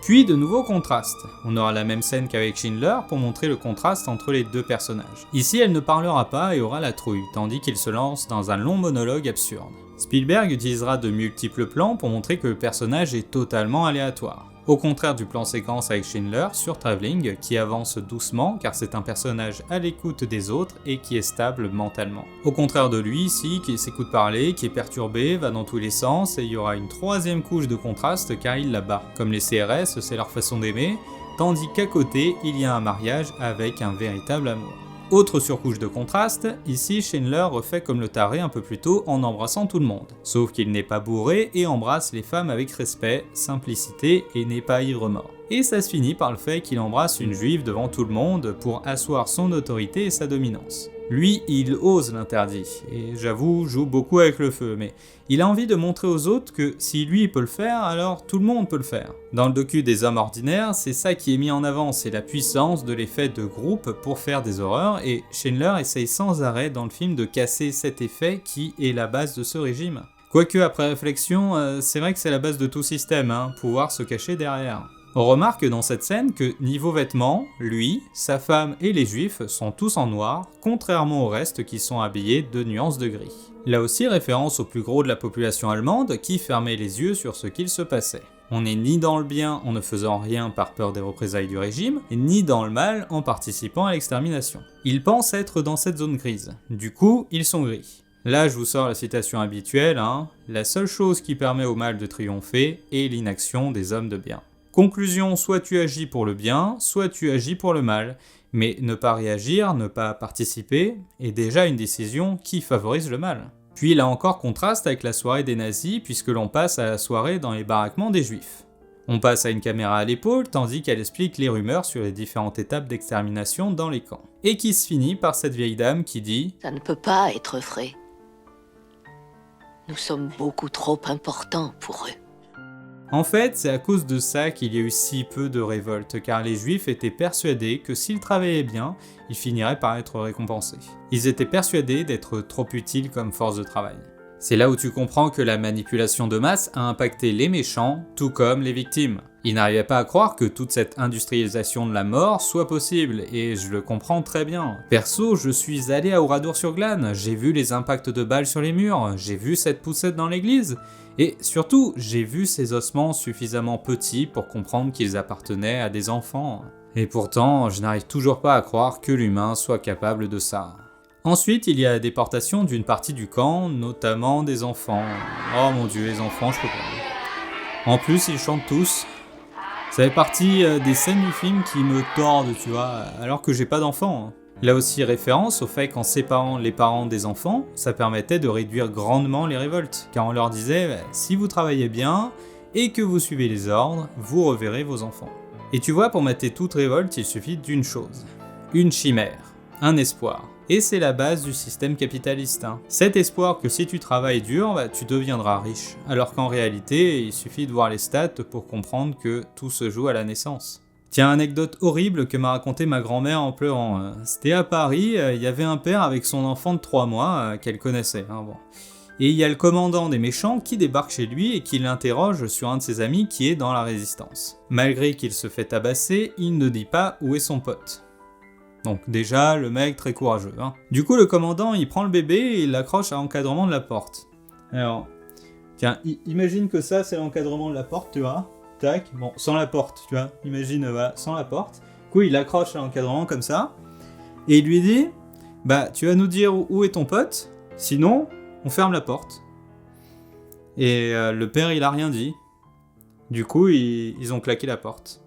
A: Puis de nouveaux contrastes. On aura la même scène qu'avec Schindler pour montrer le contraste entre les deux personnages. Ici, elle ne parlera pas et aura la trouille, tandis qu'il se lance dans un long monologue absurde. Spielberg utilisera de multiples plans pour montrer que le personnage est totalement aléatoire. Au contraire du plan séquence avec Schindler sur Travelling, qui avance doucement car c'est un personnage à l'écoute des autres et qui est stable mentalement. Au contraire de lui ici, qui s'écoute parler, qui est perturbé, va dans tous les sens, et il y aura une troisième couche de contraste car il la bat. Comme les CRS, c'est leur façon d'aimer, tandis qu'à côté, il y a un mariage avec un véritable amour. Autre surcouche de contraste, ici Schindler refait comme le taré un peu plus tôt en embrassant tout le monde. Sauf qu'il n'est pas bourré et embrasse les femmes avec respect, simplicité et n'est pas ivre-mort. Et ça se finit par le fait qu'il embrasse une juive devant tout le monde pour asseoir son autorité et sa dominance. Lui, il ose l'interdit, et j'avoue, joue beaucoup avec le feu, mais il a envie de montrer aux autres que si lui peut le faire, alors tout le monde peut le faire. Dans le docu des hommes ordinaires, c'est ça qui est mis en avant, c'est la puissance de l'effet de groupe pour faire des horreurs, et Schindler essaye sans arrêt dans le film de casser cet effet qui est la base de ce régime. Quoique après réflexion, c'est vrai que c'est la base de tout système, pouvoir se cacher derrière. On remarque dans cette scène que niveau vêtements, lui, sa femme et les juifs sont tous en noir, contrairement au reste qui sont habillés de nuances de gris. Là aussi référence au plus gros de la population allemande qui fermait les yeux sur ce qu'il se passait. On n'est ni dans le bien en ne faisant rien par peur des représailles du régime, ni dans le mal en participant à l'extermination. Ils pensent être dans cette zone grise, du coup ils sont gris. Là je vous sors la citation habituelle, la seule chose qui permet au mal de triompher est l'inaction des hommes de bien. Conclusion, soit tu agis pour le bien, soit tu agis pour le mal, mais ne pas réagir, ne pas participer, est déjà une décision qui favorise le mal. Puis là encore contraste avec la soirée des nazis puisque l'on passe à la soirée dans les baraquements des juifs. On passe à une caméra à l'épaule tandis qu'elle explique les rumeurs sur les différentes étapes d'extermination dans les camps. Et qui se finit par cette vieille dame qui dit «
E: Ça ne peut pas être vrai. Nous sommes beaucoup trop importants pour eux. »
A: En fait, c'est à cause de ça qu'il y a eu si peu de révoltes, car les juifs étaient persuadés que s'ils travaillaient bien, ils finiraient par être récompensés. Ils étaient persuadés d'être trop utiles comme force de travail. C'est là où tu comprends que la manipulation de masse a impacté les méchants, tout comme les victimes. Ils n'arrivaient pas à croire que toute cette industrialisation de la mort soit possible, et je le comprends très bien. Perso, je suis allé à Oradour-sur-Glane, j'ai vu les impacts de balles sur les murs, j'ai vu cette poussette dans l'église, et surtout, j'ai vu ces ossements suffisamment petits pour comprendre qu'ils appartenaient à des enfants. Et pourtant, je n'arrive toujours pas à croire que l'humain soit capable de ça. Ensuite, il y a la déportation d'une partie du camp, notamment des enfants. Oh mon dieu, les enfants, je peux pas. En plus, ils chantent tous. Ça fait partie des scènes du film qui me tordent, tu vois, alors que j'ai pas d'enfants. Là aussi référence au fait qu'en séparant les parents des enfants, ça permettait de réduire grandement les révoltes, car on leur disait si vous travaillez bien et que vous suivez les ordres, vous reverrez vos enfants. Et tu vois, pour mater toute révolte, il suffit d'une chose, une chimère, un espoir. Et c'est la base du système capitaliste. Cet espoir que si tu travailles dur, tu deviendras riche, alors qu'en réalité, il suffit de voir les stats pour comprendre que tout se joue à la naissance. Tiens, anecdote horrible que m'a raconté ma grand-mère en pleurant. C'était à Paris, il y avait un père avec son enfant de 3 mois qu'elle connaissait. Et il y a le commandant des méchants qui débarque chez lui et qui l'interroge sur un de ses amis qui est dans la résistance. Malgré qu'il se fait tabasser, il ne dit pas où est son pote. Donc déjà, le mec très courageux. Du coup, le commandant, il prend le bébé et il l'accroche à l'encadrement de la porte. Alors, tiens, imagine que ça, c'est l'encadrement de la porte, tu vois. Tac, bon, sans la porte, tu vois. Imagine, voilà, sans la porte. Du coup, il l'accroche à l'encadrement comme ça. Et il lui dit, tu vas nous dire où est ton pote, sinon, on ferme la porte. Et le père, il a rien dit. Du coup, ils ont claqué la porte.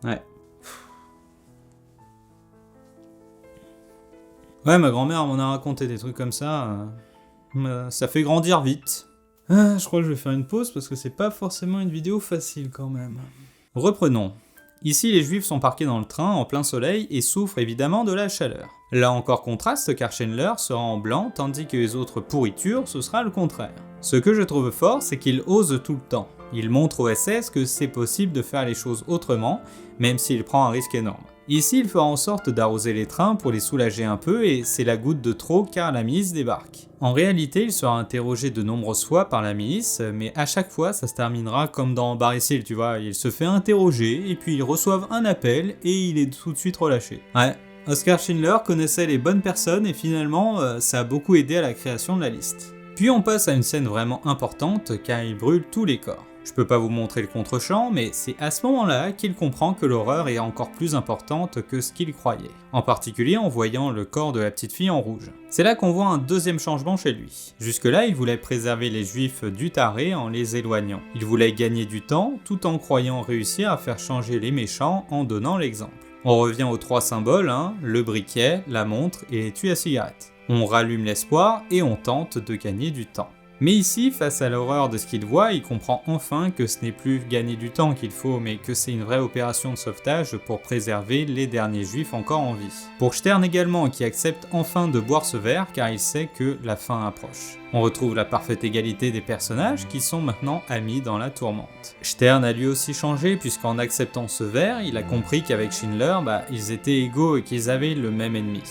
A: Ouais. Ouais, ma grand-mère m'en a raconté des trucs comme ça. Ça fait grandir vite. Je crois que je vais faire une pause parce que c'est pas forcément une vidéo facile quand même. Reprenons. Ici, les juifs sont parqués dans le train en plein soleil et souffrent évidemment de la chaleur. Là encore contraste car Schindler sera en blanc tandis que les autres pourritures, ce sera le contraire. Ce que je trouve fort, c'est qu'il ose tout le temps. Il montre au SS que c'est possible de faire les choses autrement, même s'il prend un risque énorme. Ici, il fera en sorte d'arroser les trains pour les soulager un peu et c'est la goutte de trop car la milice débarque. En réalité, il sera interrogé de nombreuses fois par la milice, mais à chaque fois, ça se terminera comme dans Barry-Seal, tu vois, il se fait interroger et puis ils reçoivent un appel et il est tout de suite relâché. Ouais, Oskar Schindler connaissait les bonnes personnes et finalement, ça a beaucoup aidé à la création de la liste. Puis on passe à une scène vraiment importante car il brûle tous les corps. Je peux pas vous montrer le contre-champ, mais c'est à ce moment-là qu'il comprend que l'horreur est encore plus importante que ce qu'il croyait. En particulier en voyant le corps de la petite fille en rouge. C'est là qu'on voit un deuxième changement chez lui. Jusque-là, il voulait préserver les juifs du taré en les éloignant. Il voulait gagner du temps tout en croyant réussir à faire changer les méchants en donnant l'exemple. On revient aux 3 symboles, le briquet, la montre et l'étui à cigarette. On rallume l'espoir et on tente de gagner du temps. Mais ici, face à l'horreur de ce qu'il voit, il comprend enfin que ce n'est plus gagner du temps qu'il faut, mais que c'est une vraie opération de sauvetage pour préserver les derniers juifs encore en vie. Pour Stern également, qui accepte enfin de boire ce verre car il sait que la fin approche. On retrouve la parfaite égalité des personnages qui sont maintenant amis dans la tourmente. Stern a lui aussi changé puisqu'en acceptant ce verre, il a compris qu'avec Schindler, ils étaient égaux et qu'ils avaient le même ennemi.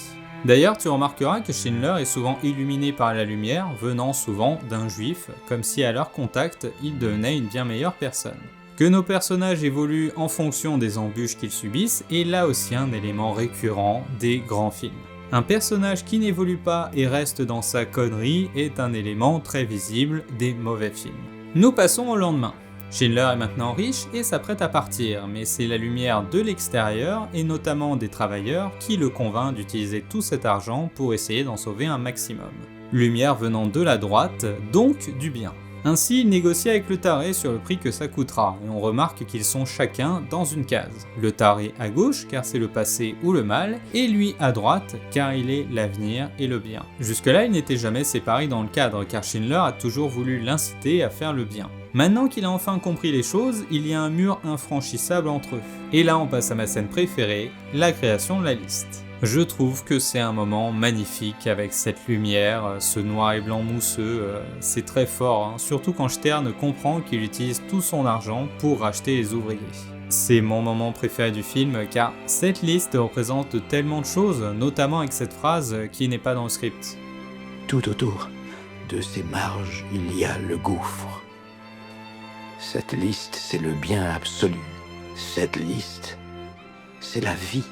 A: D'ailleurs, tu remarqueras que Schindler est souvent illuminé par la lumière, venant souvent d'un juif, comme si à leur contact, il devenait une bien meilleure personne. Que nos personnages évoluent en fonction des embûches qu'ils subissent est là aussi un élément récurrent des grands films. Un personnage qui n'évolue pas et reste dans sa connerie est un élément très visible des mauvais films. Nous passons au lendemain. Schindler est maintenant riche et s'apprête à partir, mais c'est la lumière de l'extérieur, et notamment des travailleurs, qui le convainc d'utiliser tout cet argent pour essayer d'en sauver un maximum. Lumière venant de la droite, donc du bien. Ainsi, il négocie avec le taré sur le prix que ça coûtera, et on remarque qu'ils sont chacun dans une case. Le taré à gauche, car c'est le passé ou le mal, et lui à droite, car il est l'avenir et le bien. Jusque-là, ils n'étaient jamais séparés dans le cadre, car Schindler a toujours voulu l'inciter à faire le bien. Maintenant qu'il a enfin compris les choses, il y a un mur infranchissable entre eux. Et là, on passe à ma scène préférée, la création de la liste. Je trouve que c'est un moment magnifique avec cette lumière, ce noir et blanc mousseux, c'est très fort, surtout quand Stern comprend qu'il utilise tout son argent pour racheter les ouvriers. C'est mon moment préféré du film car cette liste représente tellement de choses, notamment avec cette phrase qui n'est pas dans le script.
B: Tout autour de ces marges, il y a le gouffre. Cette liste, c'est le bien absolu. Cette liste, c'est la vie.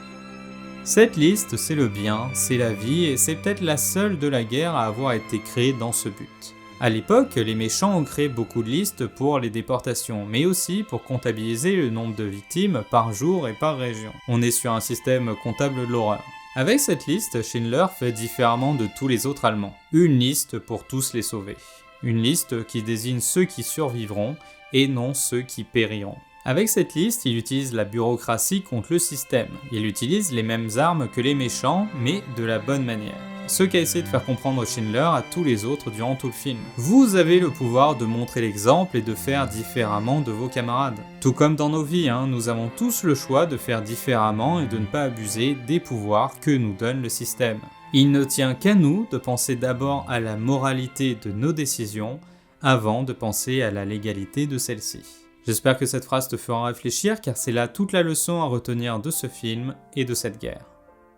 A: Cette liste, c'est le bien, c'est la vie, et c'est peut-être la seule de la guerre à avoir été créée dans ce but. À l'époque, les méchants ont créé beaucoup de listes pour les déportations, mais aussi pour comptabiliser le nombre de victimes par jour et par région. On est sur un système comptable de l'horreur. Avec cette liste, Schindler fait différemment de tous les autres Allemands. Une liste pour tous les sauver. Une liste qui désigne ceux qui survivront et non ceux qui périront. Avec cette liste, il utilise la bureaucratie contre le système. Il utilise les mêmes armes que les méchants, mais de la bonne manière. Ce qu'a essayé de faire comprendre Schindler à tous les autres durant tout le film. Vous avez le pouvoir de montrer l'exemple et de faire différemment de vos camarades. Tout comme dans nos vies, nous avons tous le choix de faire différemment et de ne pas abuser des pouvoirs que nous donne le système. Il ne tient qu'à nous de penser d'abord à la moralité de nos décisions, avant de penser à la légalité de celle-ci. J'espère que cette phrase te fera réfléchir car c'est là toute la leçon à retenir de ce film et de cette guerre.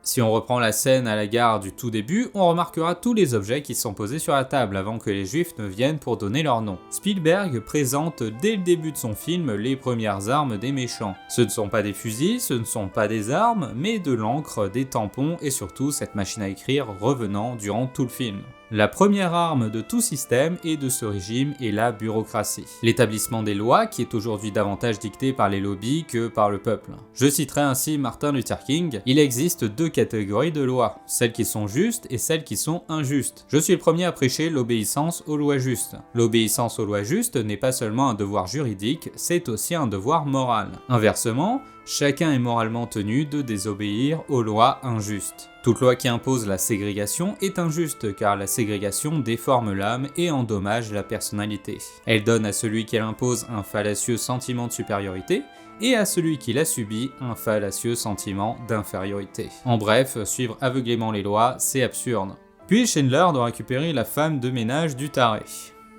A: Si on reprend la scène à la gare du tout début, on remarquera tous les objets qui sont posés sur la table avant que les juifs ne viennent pour donner leur nom. Spielberg présente dès le début de son film les premières armes des méchants. Ce ne sont pas des fusils, ce ne sont pas des armes, mais de l'encre, des tampons et surtout cette machine à écrire revenant durant tout le film. La première arme de tout système et de ce régime est la bureaucratie. L'établissement des lois qui est aujourd'hui davantage dicté par les lobbies que par le peuple. Je citerai ainsi Martin Luther King. Il existe 2 catégories de lois, celles qui sont justes et celles qui sont injustes. Je suis le premier à prêcher l'obéissance aux lois justes. L'obéissance aux lois justes n'est pas seulement un devoir juridique, c'est aussi un devoir moral. Inversement, chacun est moralement tenu de désobéir aux lois injustes. Toute loi qui impose la ségrégation est injuste car la ségrégation déforme l'âme et endommage la personnalité. Elle donne à celui qui l'impose un fallacieux sentiment de supériorité et à celui qui l'a subi un fallacieux sentiment d'infériorité. En bref, suivre aveuglément les lois, c'est absurde. Puis Schindler doit récupérer la femme de ménage du taré,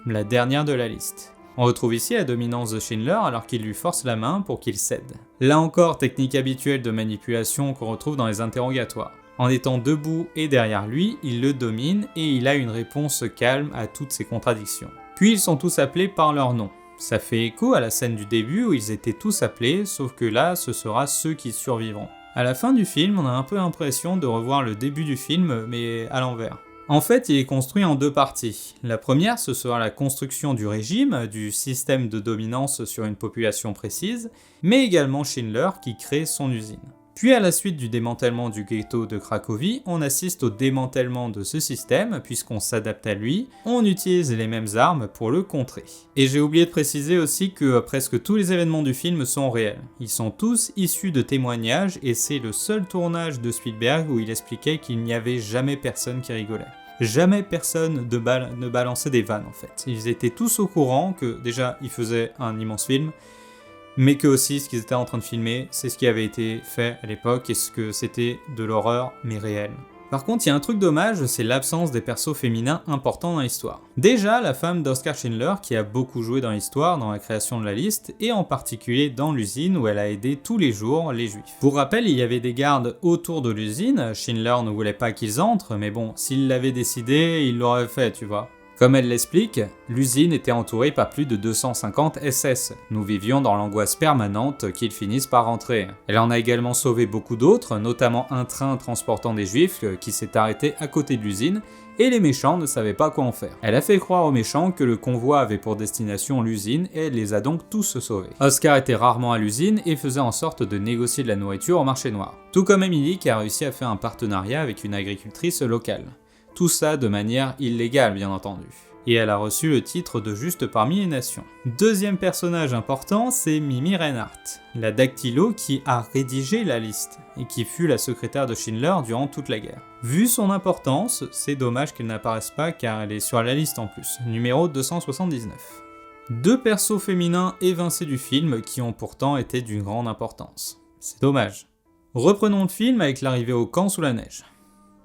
A: la dernière de la liste. On retrouve ici la dominance de Schindler alors qu'il lui force la main pour qu'il cède. Là encore, technique habituelle de manipulation qu'on retrouve dans les interrogatoires. En étant debout et derrière lui, il le domine et il a une réponse calme à toutes ses contradictions. Puis ils sont tous appelés par leur nom. Ça fait écho à la scène du début où ils étaient tous appelés, sauf que là, ce sera ceux qui survivront. À la fin du film, on a un peu l'impression de revoir le début du film, mais à l'envers. En fait, il est construit en 2 parties. La première, ce sera la construction du régime, du système de dominance sur une population précise, mais également Schindler qui crée son usine. Puis à la suite du démantèlement du ghetto de Cracovie, on assiste au démantèlement de ce système, puisqu'on s'adapte à lui, on utilise les mêmes armes pour le contrer. Et j'ai oublié de préciser aussi que presque tous les événements du film sont réels. Ils sont tous issus de témoignages, et c'est le seul tournage de Spielberg où il expliquait qu'il n'y avait jamais personne qui rigolait. Jamais personne ne balançait des vannes en fait. Ils étaient tous au courant que déjà ils faisaient un immense film, mais que aussi ce qu'ils étaient en train de filmer, c'est ce qui avait été fait à l'époque et ce que c'était de l'horreur mais réelle. Par contre, il y a un truc dommage, c'est l'absence des persos féminins importants dans l'histoire. Déjà, la femme d'Oskar Schindler, qui a beaucoup joué dans l'histoire, dans la création de la liste, et en particulier dans l'usine où elle a aidé tous les jours les juifs. Pour rappel, il y avait des gardes autour de l'usine, Schindler ne voulait pas qu'ils entrent, mais bon, s'il l'avait décidé, il l'aurait fait, tu vois. Comme elle l'explique, l'usine était entourée par plus de 250 SS. Nous vivions dans l'angoisse permanente qu'ils finissent par rentrer. Elle en a également sauvé beaucoup d'autres, notamment un train transportant des juifs qui s'est arrêté à côté de l'usine, et les méchants ne savaient pas quoi en faire. Elle a fait croire aux méchants que le convoi avait pour destination l'usine et elle les a donc tous sauvés. Oscar était rarement à l'usine et faisait en sorte de négocier de la nourriture au marché noir. Tout comme Emily qui a réussi à faire un partenariat avec une agricultrice locale. Tout ça de manière illégale, bien entendu. Et elle a reçu le titre de juste parmi les nations. Deuxième personnage important, c'est Mimi Reinhardt, la dactylo qui a rédigé la liste, et qui fut la secrétaire de Schindler durant toute la guerre. Vu son importance, c'est dommage qu'elle n'apparaisse pas car elle est sur la liste en plus, numéro 279. 2 persos féminins évincés du film qui ont pourtant été d'une grande importance. C'est dommage. Reprenons le film avec l'arrivée au camp sous la neige.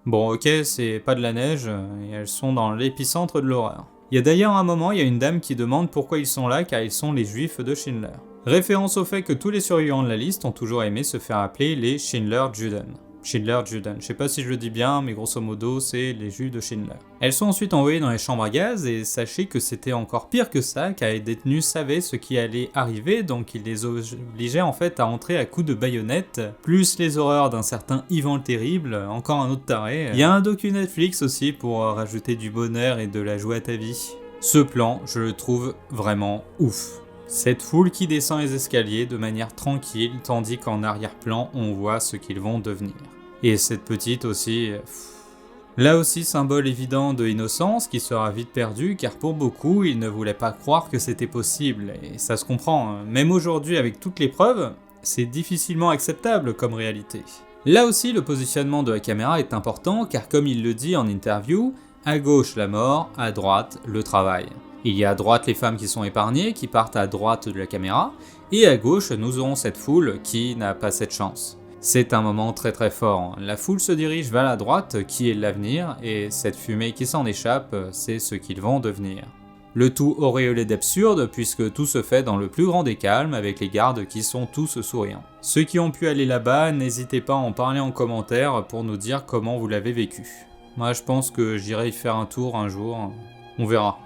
A: Bon ok, c'est pas de la neige, et elles sont dans l'épicentre de l'horreur. Il y a d'ailleurs un moment, il y a une dame qui demande pourquoi ils sont là car ils sont les juifs de Schindler. Référence au fait que tous les survivants de la liste ont toujours aimé se faire appeler les Schindler-Juden. Schindler-Juden, je sais pas si je le dis bien, mais grosso modo c'est les juifs de Schindler. Elles sont ensuite envoyées dans les chambres à gaz et sachez que c'était encore pire que ça car les détenus savaient ce qui allait arriver donc ils les obligeaient en fait à entrer à coups de baïonnette, plus les horreurs d'un certain Ivan le Terrible, encore un autre taré. Il y a un docu Netflix aussi pour rajouter du bonheur et de la joie à ta vie. Ce plan, je le trouve vraiment ouf. Cette foule qui descend les escaliers de manière tranquille tandis qu'en arrière-plan on voit ce qu'ils vont devenir. Et cette petite aussi, là aussi symbole évident de innocence qui sera vite perdu car pour beaucoup ils ne voulaient pas croire que c'était possible et ça se comprend, même aujourd'hui avec toutes les preuves, c'est difficilement acceptable comme réalité. Là aussi le positionnement de la caméra est important car comme il le dit en interview, à gauche la mort, à droite le travail. Il y a à droite les femmes qui sont épargnées, qui partent à droite de la caméra, et à gauche nous aurons cette foule qui n'a pas cette chance. C'est un moment très très fort. La foule se dirige vers la droite, qui est l'avenir, et cette fumée qui s'en échappe, c'est ce qu'ils vont devenir. Le tout auréolé d'absurde, puisque tout se fait dans le plus grand des calmes, avec les gardes qui sont tous souriants. Ceux qui ont pu aller là-bas, n'hésitez pas à en parler en commentaire pour nous dire comment vous l'avez vécu. Moi je pense que j'irai y faire un tour un jour, on verra.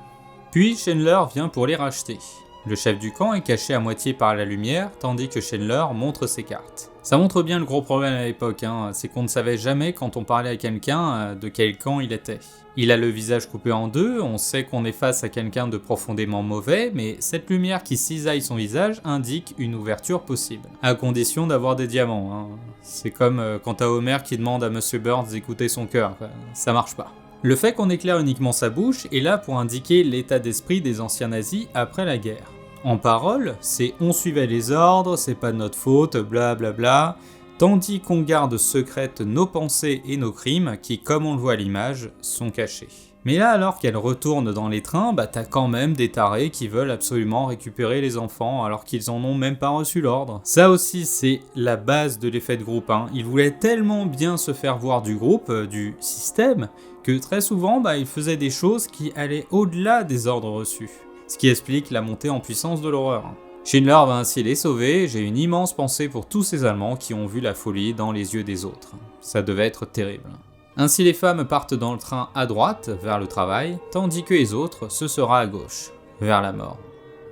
A: Puis Schindler vient pour les racheter. Le chef du camp est caché à moitié par la lumière, tandis que Schindler montre ses cartes. Ça montre bien le gros problème à l'époque, c'est qu'on ne savait jamais quand on parlait à quelqu'un de quel camp il était. Il a le visage coupé en deux, on sait qu'on est face à quelqu'un de profondément mauvais, mais cette lumière qui cisaille son visage indique une ouverture possible. À condition d'avoir des diamants. C'est comme quand t'as Homer qui demande à Monsieur Burns d'écouter son cœur, ça marche pas. Le fait qu'on éclaire uniquement sa bouche est là pour indiquer l'état d'esprit des anciens nazis après la guerre. En parole, c'est on suivait les ordres, c'est pas de notre faute, blablabla, bla bla, tandis qu'on garde secrètes nos pensées et nos crimes qui, comme on le voit à l'image, sont cachés. Mais là, alors qu'elle retourne dans les trains, t'as quand même des tarés qui veulent absolument récupérer les enfants alors qu'ils en ont même pas reçu l'ordre. Ça aussi, c'est la base de l'effet de groupe. Ils voulaient tellement bien se faire voir du groupe, du système, que très souvent, ils faisaient des choses qui allaient au-delà des ordres reçus. Ce qui explique la montée en puissance de l'horreur. Schindler va ainsi les sauver, j'ai une immense pensée pour tous ces Allemands qui ont vu la folie dans les yeux des autres. Ça devait être terrible. Ainsi les femmes partent dans le train à droite, vers le travail, tandis que les autres, ce sera à gauche, vers la mort.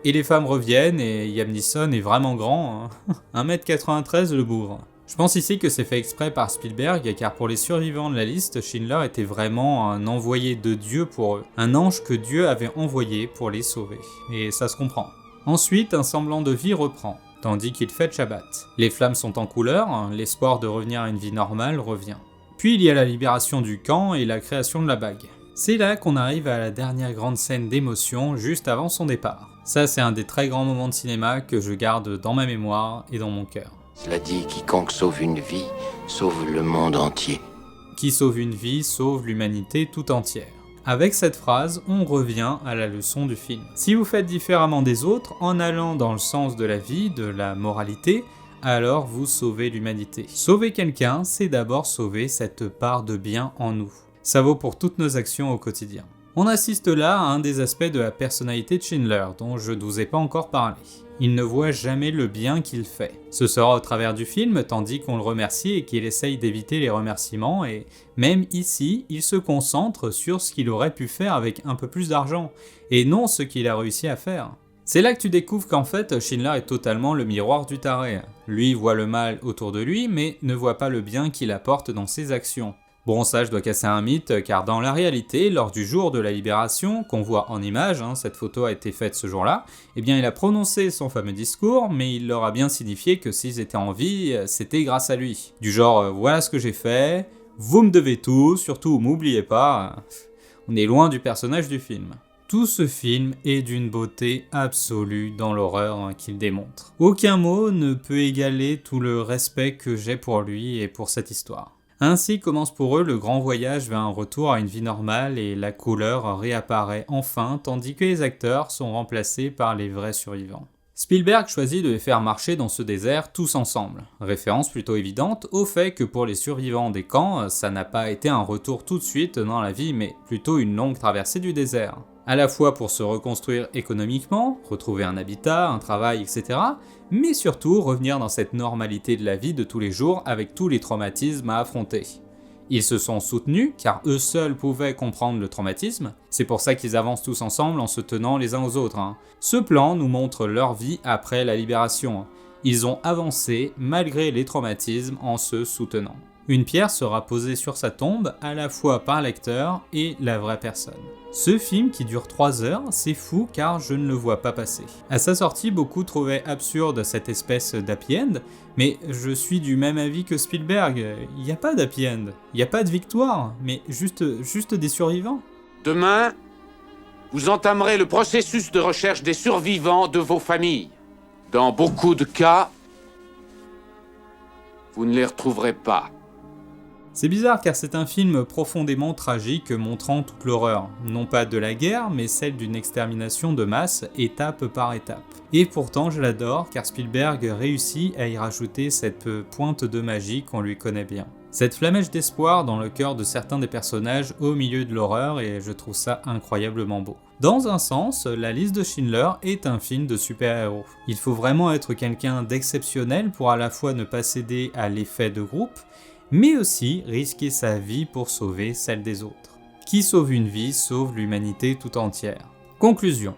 A: Et les femmes reviennent et Liam Neeson est vraiment grand, 1m93 le bougre. Je pense ici que c'est fait exprès par Spielberg, car pour les survivants de la liste, Schindler était vraiment un envoyé de Dieu pour eux, un ange que Dieu avait envoyé pour les sauver. Et ça se comprend. Ensuite, un semblant de vie reprend, tandis qu'il fête Shabbat. Les flammes sont en couleur, l'espoir de revenir à une vie normale revient. Puis il y a la libération du camp et la création de la bague. C'est là qu'on arrive à la dernière grande scène d'émotion juste avant son départ. Ça, c'est un des très grands moments de cinéma que je garde dans ma mémoire et dans mon cœur.
B: Cela dit, quiconque sauve une vie, sauve le monde entier.
A: Qui sauve une vie, sauve l'humanité tout entière. Avec cette phrase, on revient à la leçon du film. Si vous faites différemment des autres, en allant dans le sens de la vie, de la moralité, alors vous sauvez l'humanité. Sauver quelqu'un, c'est d'abord sauver cette part de bien en nous. Ça vaut pour toutes nos actions au quotidien. On assiste là à un des aspects de la personnalité de Schindler, dont je ne vous ai pas encore parlé. Il ne voit jamais le bien qu'il fait. Ce sera au travers du film, tandis qu'on le remercie et qu'il essaye d'éviter les remerciements, et même ici, il se concentre sur ce qu'il aurait pu faire avec un peu plus d'argent, et non ce qu'il a réussi à faire. C'est là que tu découvres qu'en fait, Schindler est totalement le miroir du taré. Lui voit le mal autour de lui, mais ne voit pas le bien qu'il apporte dans ses actions. Bon, ça, je dois casser un mythe, car dans la réalité, lors du jour de la libération, qu'on voit en image, cette photo a été faite ce jour-là, eh bien il a prononcé son fameux discours, mais il leur a bien signifié que s'ils étaient en vie, c'était grâce à lui. Du genre, voilà ce que j'ai fait, vous me devez tout, surtout m'oubliez pas, on est loin du personnage du film. Tout ce film est d'une beauté absolue dans l'horreur qu'il démontre. Aucun mot ne peut égaler tout le respect que j'ai pour lui et pour cette histoire. Ainsi commence pour eux le grand voyage vers un retour à une vie normale et la couleur réapparaît enfin tandis que les acteurs sont remplacés par les vrais survivants. Spielberg choisit de les faire marcher dans ce désert tous ensemble, référence plutôt évidente au fait que pour les survivants des camps, ça n'a pas été un retour tout de suite dans la vie mais plutôt une longue traversée du désert. À la fois pour se reconstruire économiquement, retrouver un habitat, un travail, etc., mais surtout revenir dans cette normalité de la vie de tous les jours avec tous les traumatismes à affronter. Ils se sont soutenus car eux seuls pouvaient comprendre le traumatisme, c'est pour ça qu'ils avancent tous ensemble en se tenant les uns aux autres. Ce plan nous montre leur vie après la libération. Ils ont avancé malgré les traumatismes en se soutenant. Une pierre sera posée sur sa tombe à la fois par l'acteur et la vraie personne. Ce film qui dure 3 heures, c'est fou car je ne le vois pas passer. À sa sortie, beaucoup trouvaient absurde cette espèce d'happy end, mais je suis du même avis que Spielberg, il n'y a pas d'happy end, il n'y a pas de victoire, mais juste des survivants.
C: Demain, vous entamerez le processus de recherche des survivants de vos familles. Dans beaucoup de cas, vous ne les retrouverez pas.
A: C'est bizarre car c'est un film profondément tragique montrant toute l'horreur, non pas de la guerre, mais celle d'une extermination de masse, étape par étape. Et pourtant je l'adore car Spielberg réussit à y rajouter cette pointe de magie qu'on lui connaît bien. Cette flamèche d'espoir dans le cœur de certains des personnages au milieu de l'horreur et je trouve ça incroyablement beau. Dans un sens, La liste de Schindler est un film de super-héros. Il faut vraiment être quelqu'un d'exceptionnel pour à la fois ne pas céder à l'effet de groupe, mais aussi risquer sa vie pour sauver celle des autres. Qui sauve une vie sauve l'humanité tout entière. Conclusion.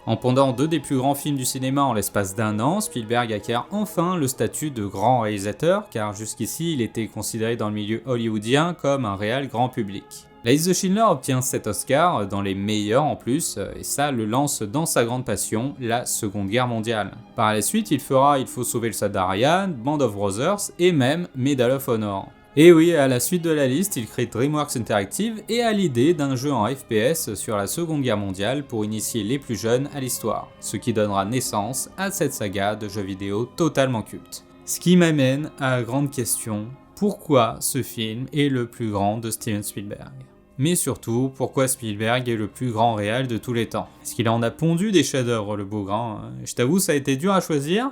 A: En pondant 2 des plus grands films du cinéma en l'espace d'1 an, Spielberg acquiert enfin le statut de grand réalisateur, car jusqu'ici il était considéré dans le milieu hollywoodien comme un réal grand public. La liste de Schindler obtient 7 Oscars, dans les meilleurs en plus, et ça le lance dans sa grande passion, la Seconde Guerre mondiale. Par la suite, il fera Il faut sauver le soldat Ryan, Band of Brothers et même Medal of Honor. Et oui, à la suite de la liste, il crée DreamWorks Interactive et a l'idée d'un jeu en FPS sur la Seconde Guerre mondiale pour initier les plus jeunes à l'histoire, ce qui donnera naissance à cette saga de jeux vidéo totalement culte. Ce qui m'amène à la grande question, pourquoi ce film est le plus grand de Steven Spielberg ? Mais surtout, pourquoi Spielberg est le plus grand réal de tous les temps ? Parce qu'il en a pondu des chefs-d'œuvre, le bougre. Je t'avoue, ça a été dur à choisir,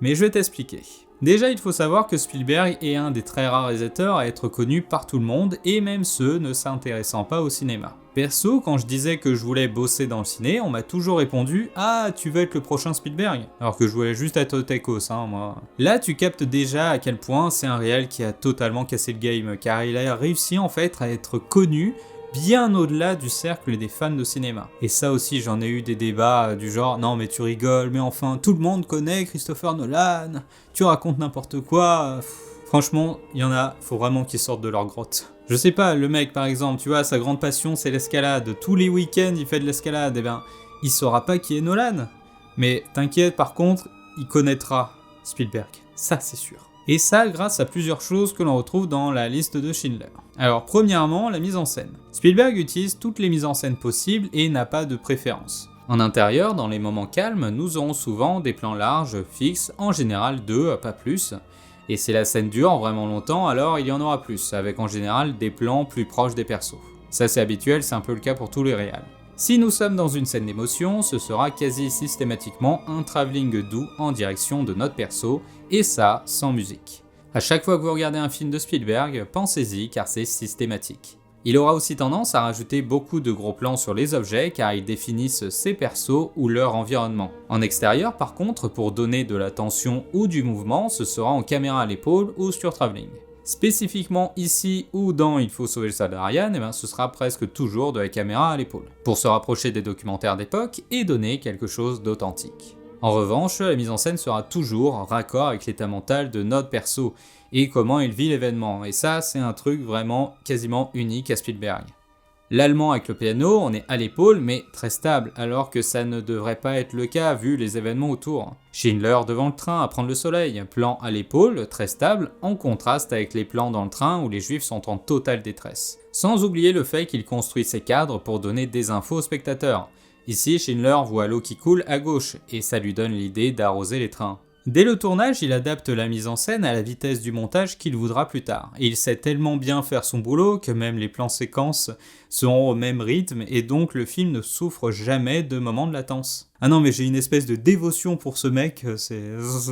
A: mais je vais t'expliquer. Déjà, il faut savoir que Spielberg est un des très rares réalisateurs à être connu par tout le monde, et même ceux ne s'intéressant pas au cinéma. Perso, quand je disais que je voulais bosser dans le ciné, on m'a toujours répondu « Ah, tu veux être le prochain Spielberg ?» Alors que je voulais juste être Tekos, moi. Là, tu captes déjà à quel point c'est un réal qui a totalement cassé le game, car il a réussi en fait à être connu bien au-delà du cercle des fans de cinéma. Et ça aussi, j'en ai eu des débats du genre « Non mais tu rigoles, mais enfin, tout le monde connaît Christopher Nolan, tu racontes n'importe quoi !» Franchement, il y en a, faut vraiment qu'ils sortent de leur grotte. Je sais pas, le mec par exemple, tu vois, sa grande passion c'est l'escalade. Tous les week-ends il fait de l'escalade, eh ben, il saura pas qui est Nolan. Mais t'inquiète, par contre, il connaîtra Spielberg, ça c'est sûr. Et ça grâce à plusieurs choses que l'on retrouve dans la liste de Schindler. Alors premièrement, la mise en scène. Spielberg utilise toutes les mises en scène possibles et n'a pas de préférence. En intérieur, dans les moments calmes, nous aurons souvent des plans larges, fixes, en général 2, pas plus. Et si la scène dure vraiment longtemps, alors il y en aura plus, avec en général des plans plus proches des persos. Ça c'est habituel, c'est un peu le cas pour tous les réals. Si nous sommes dans une scène d'émotion, ce sera quasi systématiquement un travelling doux en direction de notre perso, et ça sans musique. À chaque fois que vous regardez un film de Spielberg, pensez-y car c'est systématique. Il aura aussi tendance à rajouter beaucoup de gros plans sur les objets car ils définissent ses persos ou leur environnement. En extérieur par contre, pour donner de la tension ou du mouvement, ce sera en caméra à l'épaule ou sur travelling. Spécifiquement ici ou dans Il faut sauver le soldat Ryan, eh ben, ce sera presque toujours de la caméra à l'épaule, pour se rapprocher des documentaires d'époque et donner quelque chose d'authentique. En revanche, la mise en scène sera toujours en raccord avec l'état mental de notre perso et comment il vit l'événement, et ça c'est un truc vraiment quasiment unique à Spielberg. L'allemand avec le piano, on est à l'épaule mais très stable, alors que ça ne devrait pas être le cas vu les événements autour. Schindler devant le train à prendre le soleil, plan à l'épaule, très stable, en contraste avec les plans dans le train où les juifs sont en totale détresse. Sans oublier le fait qu'il construit ses cadres pour donner des infos aux spectateurs. Ici, Schindler voit l'eau qui coule à gauche, et ça lui donne l'idée d'arroser les trains. Dès le tournage, il adapte la mise en scène à la vitesse du montage qu'il voudra plus tard. Et il sait tellement bien faire son boulot que même les plans séquences seront au même rythme et donc le film ne souffre jamais de moments de latence. Ah non mais j'ai une espèce de dévotion pour ce mec,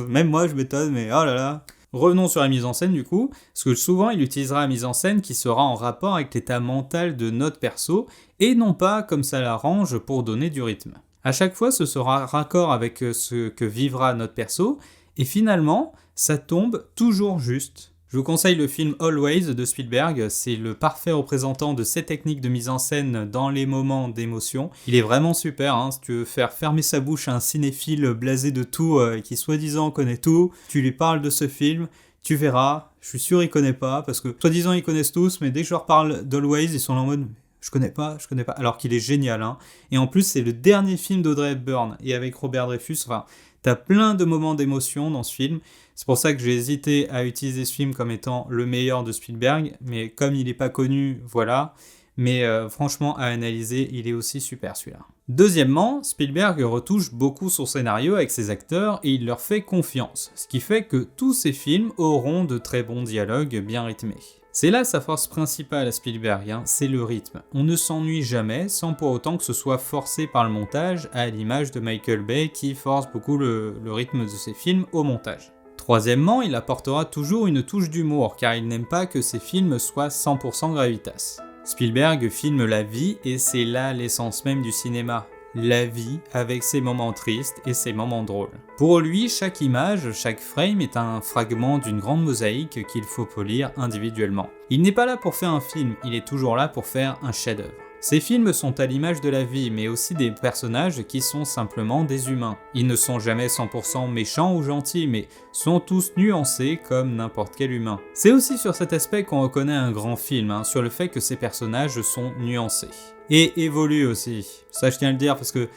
A: même moi je m'étonne mais oh là là. Revenons sur la mise en scène du coup, parce que souvent il utilisera la mise en scène qui sera en rapport avec l'état mental de notre perso et non pas comme ça l'arrange pour donner du rythme. À chaque fois, ce sera raccord avec ce que vivra notre perso, et finalement, ça tombe toujours juste. Je vous conseille le film Always de Spielberg, c'est le parfait représentant de ces techniques de mise en scène dans les moments d'émotion. Il est vraiment super, hein, si tu veux faire fermer sa bouche à un cinéphile blasé de tout, qui soi-disant connaît tout, tu lui parles de ce film, tu verras, je suis sûr il connaît pas, parce que soi-disant ils connaissent tous, mais dès que je leur parle d'Always, ils sont là en mode... Je connais pas, alors qu'il est génial, hein. Et en plus, c'est le dernier film d'Audrey Hepburn, et avec Robert Dreyfus, enfin, t'as plein de moments d'émotion dans ce film. C'est pour ça que j'ai hésité à utiliser ce film comme étant le meilleur de Spielberg, mais comme il est pas connu, voilà. Mais franchement, à analyser, il est aussi super celui-là. Deuxièmement, Spielberg retouche beaucoup son scénario avec ses acteurs et il leur fait confiance, ce qui fait que tous ses films auront de très bons dialogues bien rythmés. C'est là sa force principale à Spielberg, hein, c'est le rythme. On ne s'ennuie jamais sans pour autant que ce soit forcé par le montage, à l'image de Michael Bay qui force beaucoup le rythme de ses films au montage. Troisièmement, il apportera toujours une touche d'humour car il n'aime pas que ses films soient 100% gravitas. Spielberg filme la vie et c'est là l'essence même du cinéma. La vie avec ses moments tristes et ses moments drôles. Pour lui, chaque image, chaque frame est un fragment d'une grande mosaïque qu'il faut polir individuellement. Il n'est pas là pour faire un film, il est toujours là pour faire un chef-d'œuvre. Ces films sont à l'image de la vie, mais aussi des personnages qui sont simplement des humains. Ils ne sont jamais 100% méchants ou gentils, mais sont tous nuancés comme n'importe quel humain. C'est aussi sur cet aspect qu'on reconnaît un grand film, hein, sur le fait que ces personnages sont nuancés. Et évoluent aussi. Ça je tiens à le dire parce que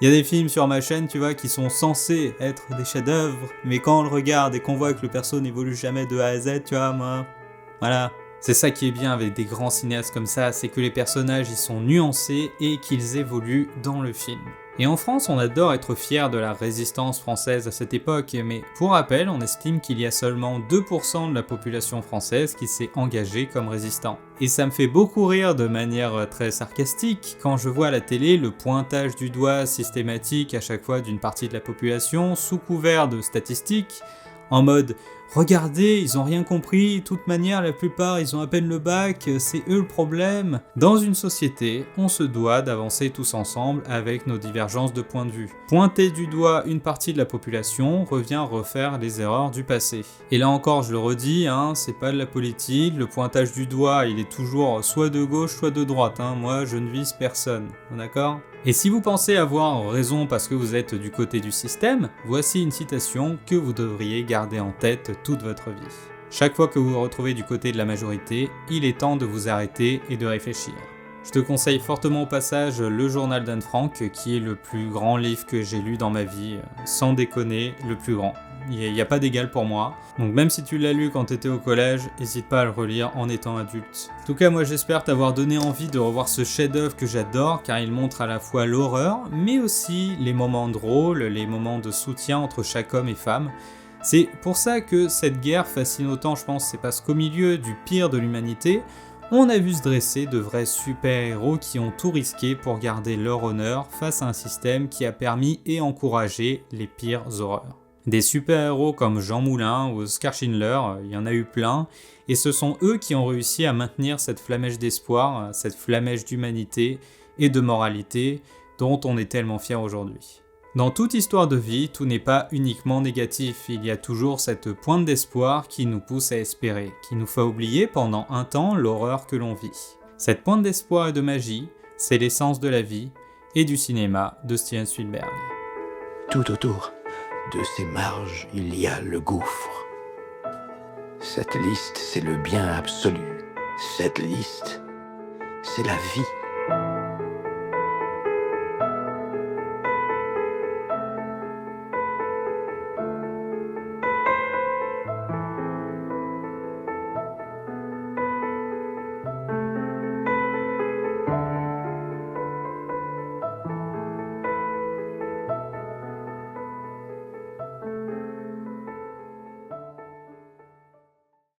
A: il y a des films sur ma chaîne, tu vois, qui sont censés être des chefs-d'œuvre, mais quand on le regarde et qu'on voit que le perso n'évolue jamais de A à Z, tu vois, moi, voilà. C'est ça qui est bien avec des grands cinéastes comme ça, c'est que les personnages ils sont nuancés et qu'ils évoluent dans le film. Et en France, on adore être fier de la résistance française à cette époque, mais pour rappel, on estime qu'il y a seulement 2% de la population française qui s'est engagée comme résistant. Et ça me fait beaucoup rire de manière très sarcastique quand je vois à la télé le pointage du doigt systématique à chaque fois d'une partie de la population sous couvert de statistiques, en mode « Regardez, ils ont rien compris, de toute manière la plupart ils ont à peine le bac, c'est eux le problème ». Dans une société, on se doit d'avancer tous ensemble avec nos divergences de point de vue. Pointer du doigt une partie de la population revient refaire les erreurs du passé. Et là encore je le redis, hein, c'est pas de la politique, le pointage du doigt il est toujours soit de gauche soit de droite, hein. Moi je ne vise personne, d'accord ? Et si vous pensez avoir raison parce que vous êtes du côté du système, voici une citation que vous devriez garder en tête toute votre vie. Chaque fois que vous vous retrouvez du côté de la majorité, il est temps de vous arrêter et de réfléchir. Je te conseille fortement au passage Le Journal d'Anne Frank, qui est le plus grand livre que j'ai lu dans ma vie, sans déconner, le plus grand. Il n'y a pas d'égal pour moi, donc même si tu l'as lu quand tu étais au collège, n'hésite pas à le relire en étant adulte. En tout cas, moi j'espère t'avoir donné envie de revoir ce chef-d'œuvre que j'adore, car il montre à la fois l'horreur, mais aussi les moments drôles, les moments de soutien entre chaque homme et femme. C'est pour ça que cette guerre fascine autant, je pense, c'est parce qu'au milieu du pire de l'humanité, on a vu se dresser de vrais super-héros qui ont tout risqué pour garder leur honneur face à un système qui a permis et encouragé les pires horreurs. Des super-héros comme Jean Moulin ou Oskar Schindler, il y en a eu plein, et ce sont eux qui ont réussi à maintenir cette flamèche d'espoir, cette flamèche d'humanité et de moralité dont on est tellement fiers aujourd'hui. Dans toute histoire de vie, tout n'est pas uniquement négatif, il y a toujours cette pointe d'espoir qui nous pousse à espérer, qui nous fait oublier pendant un temps l'horreur que l'on vit. Cette pointe d'espoir et de magie, c'est l'essence de la vie et du cinéma de Steven Spielberg.
B: Tout autour de ces marges, il y a le gouffre. Cette liste, c'est le bien absolu. Cette liste, c'est la vie.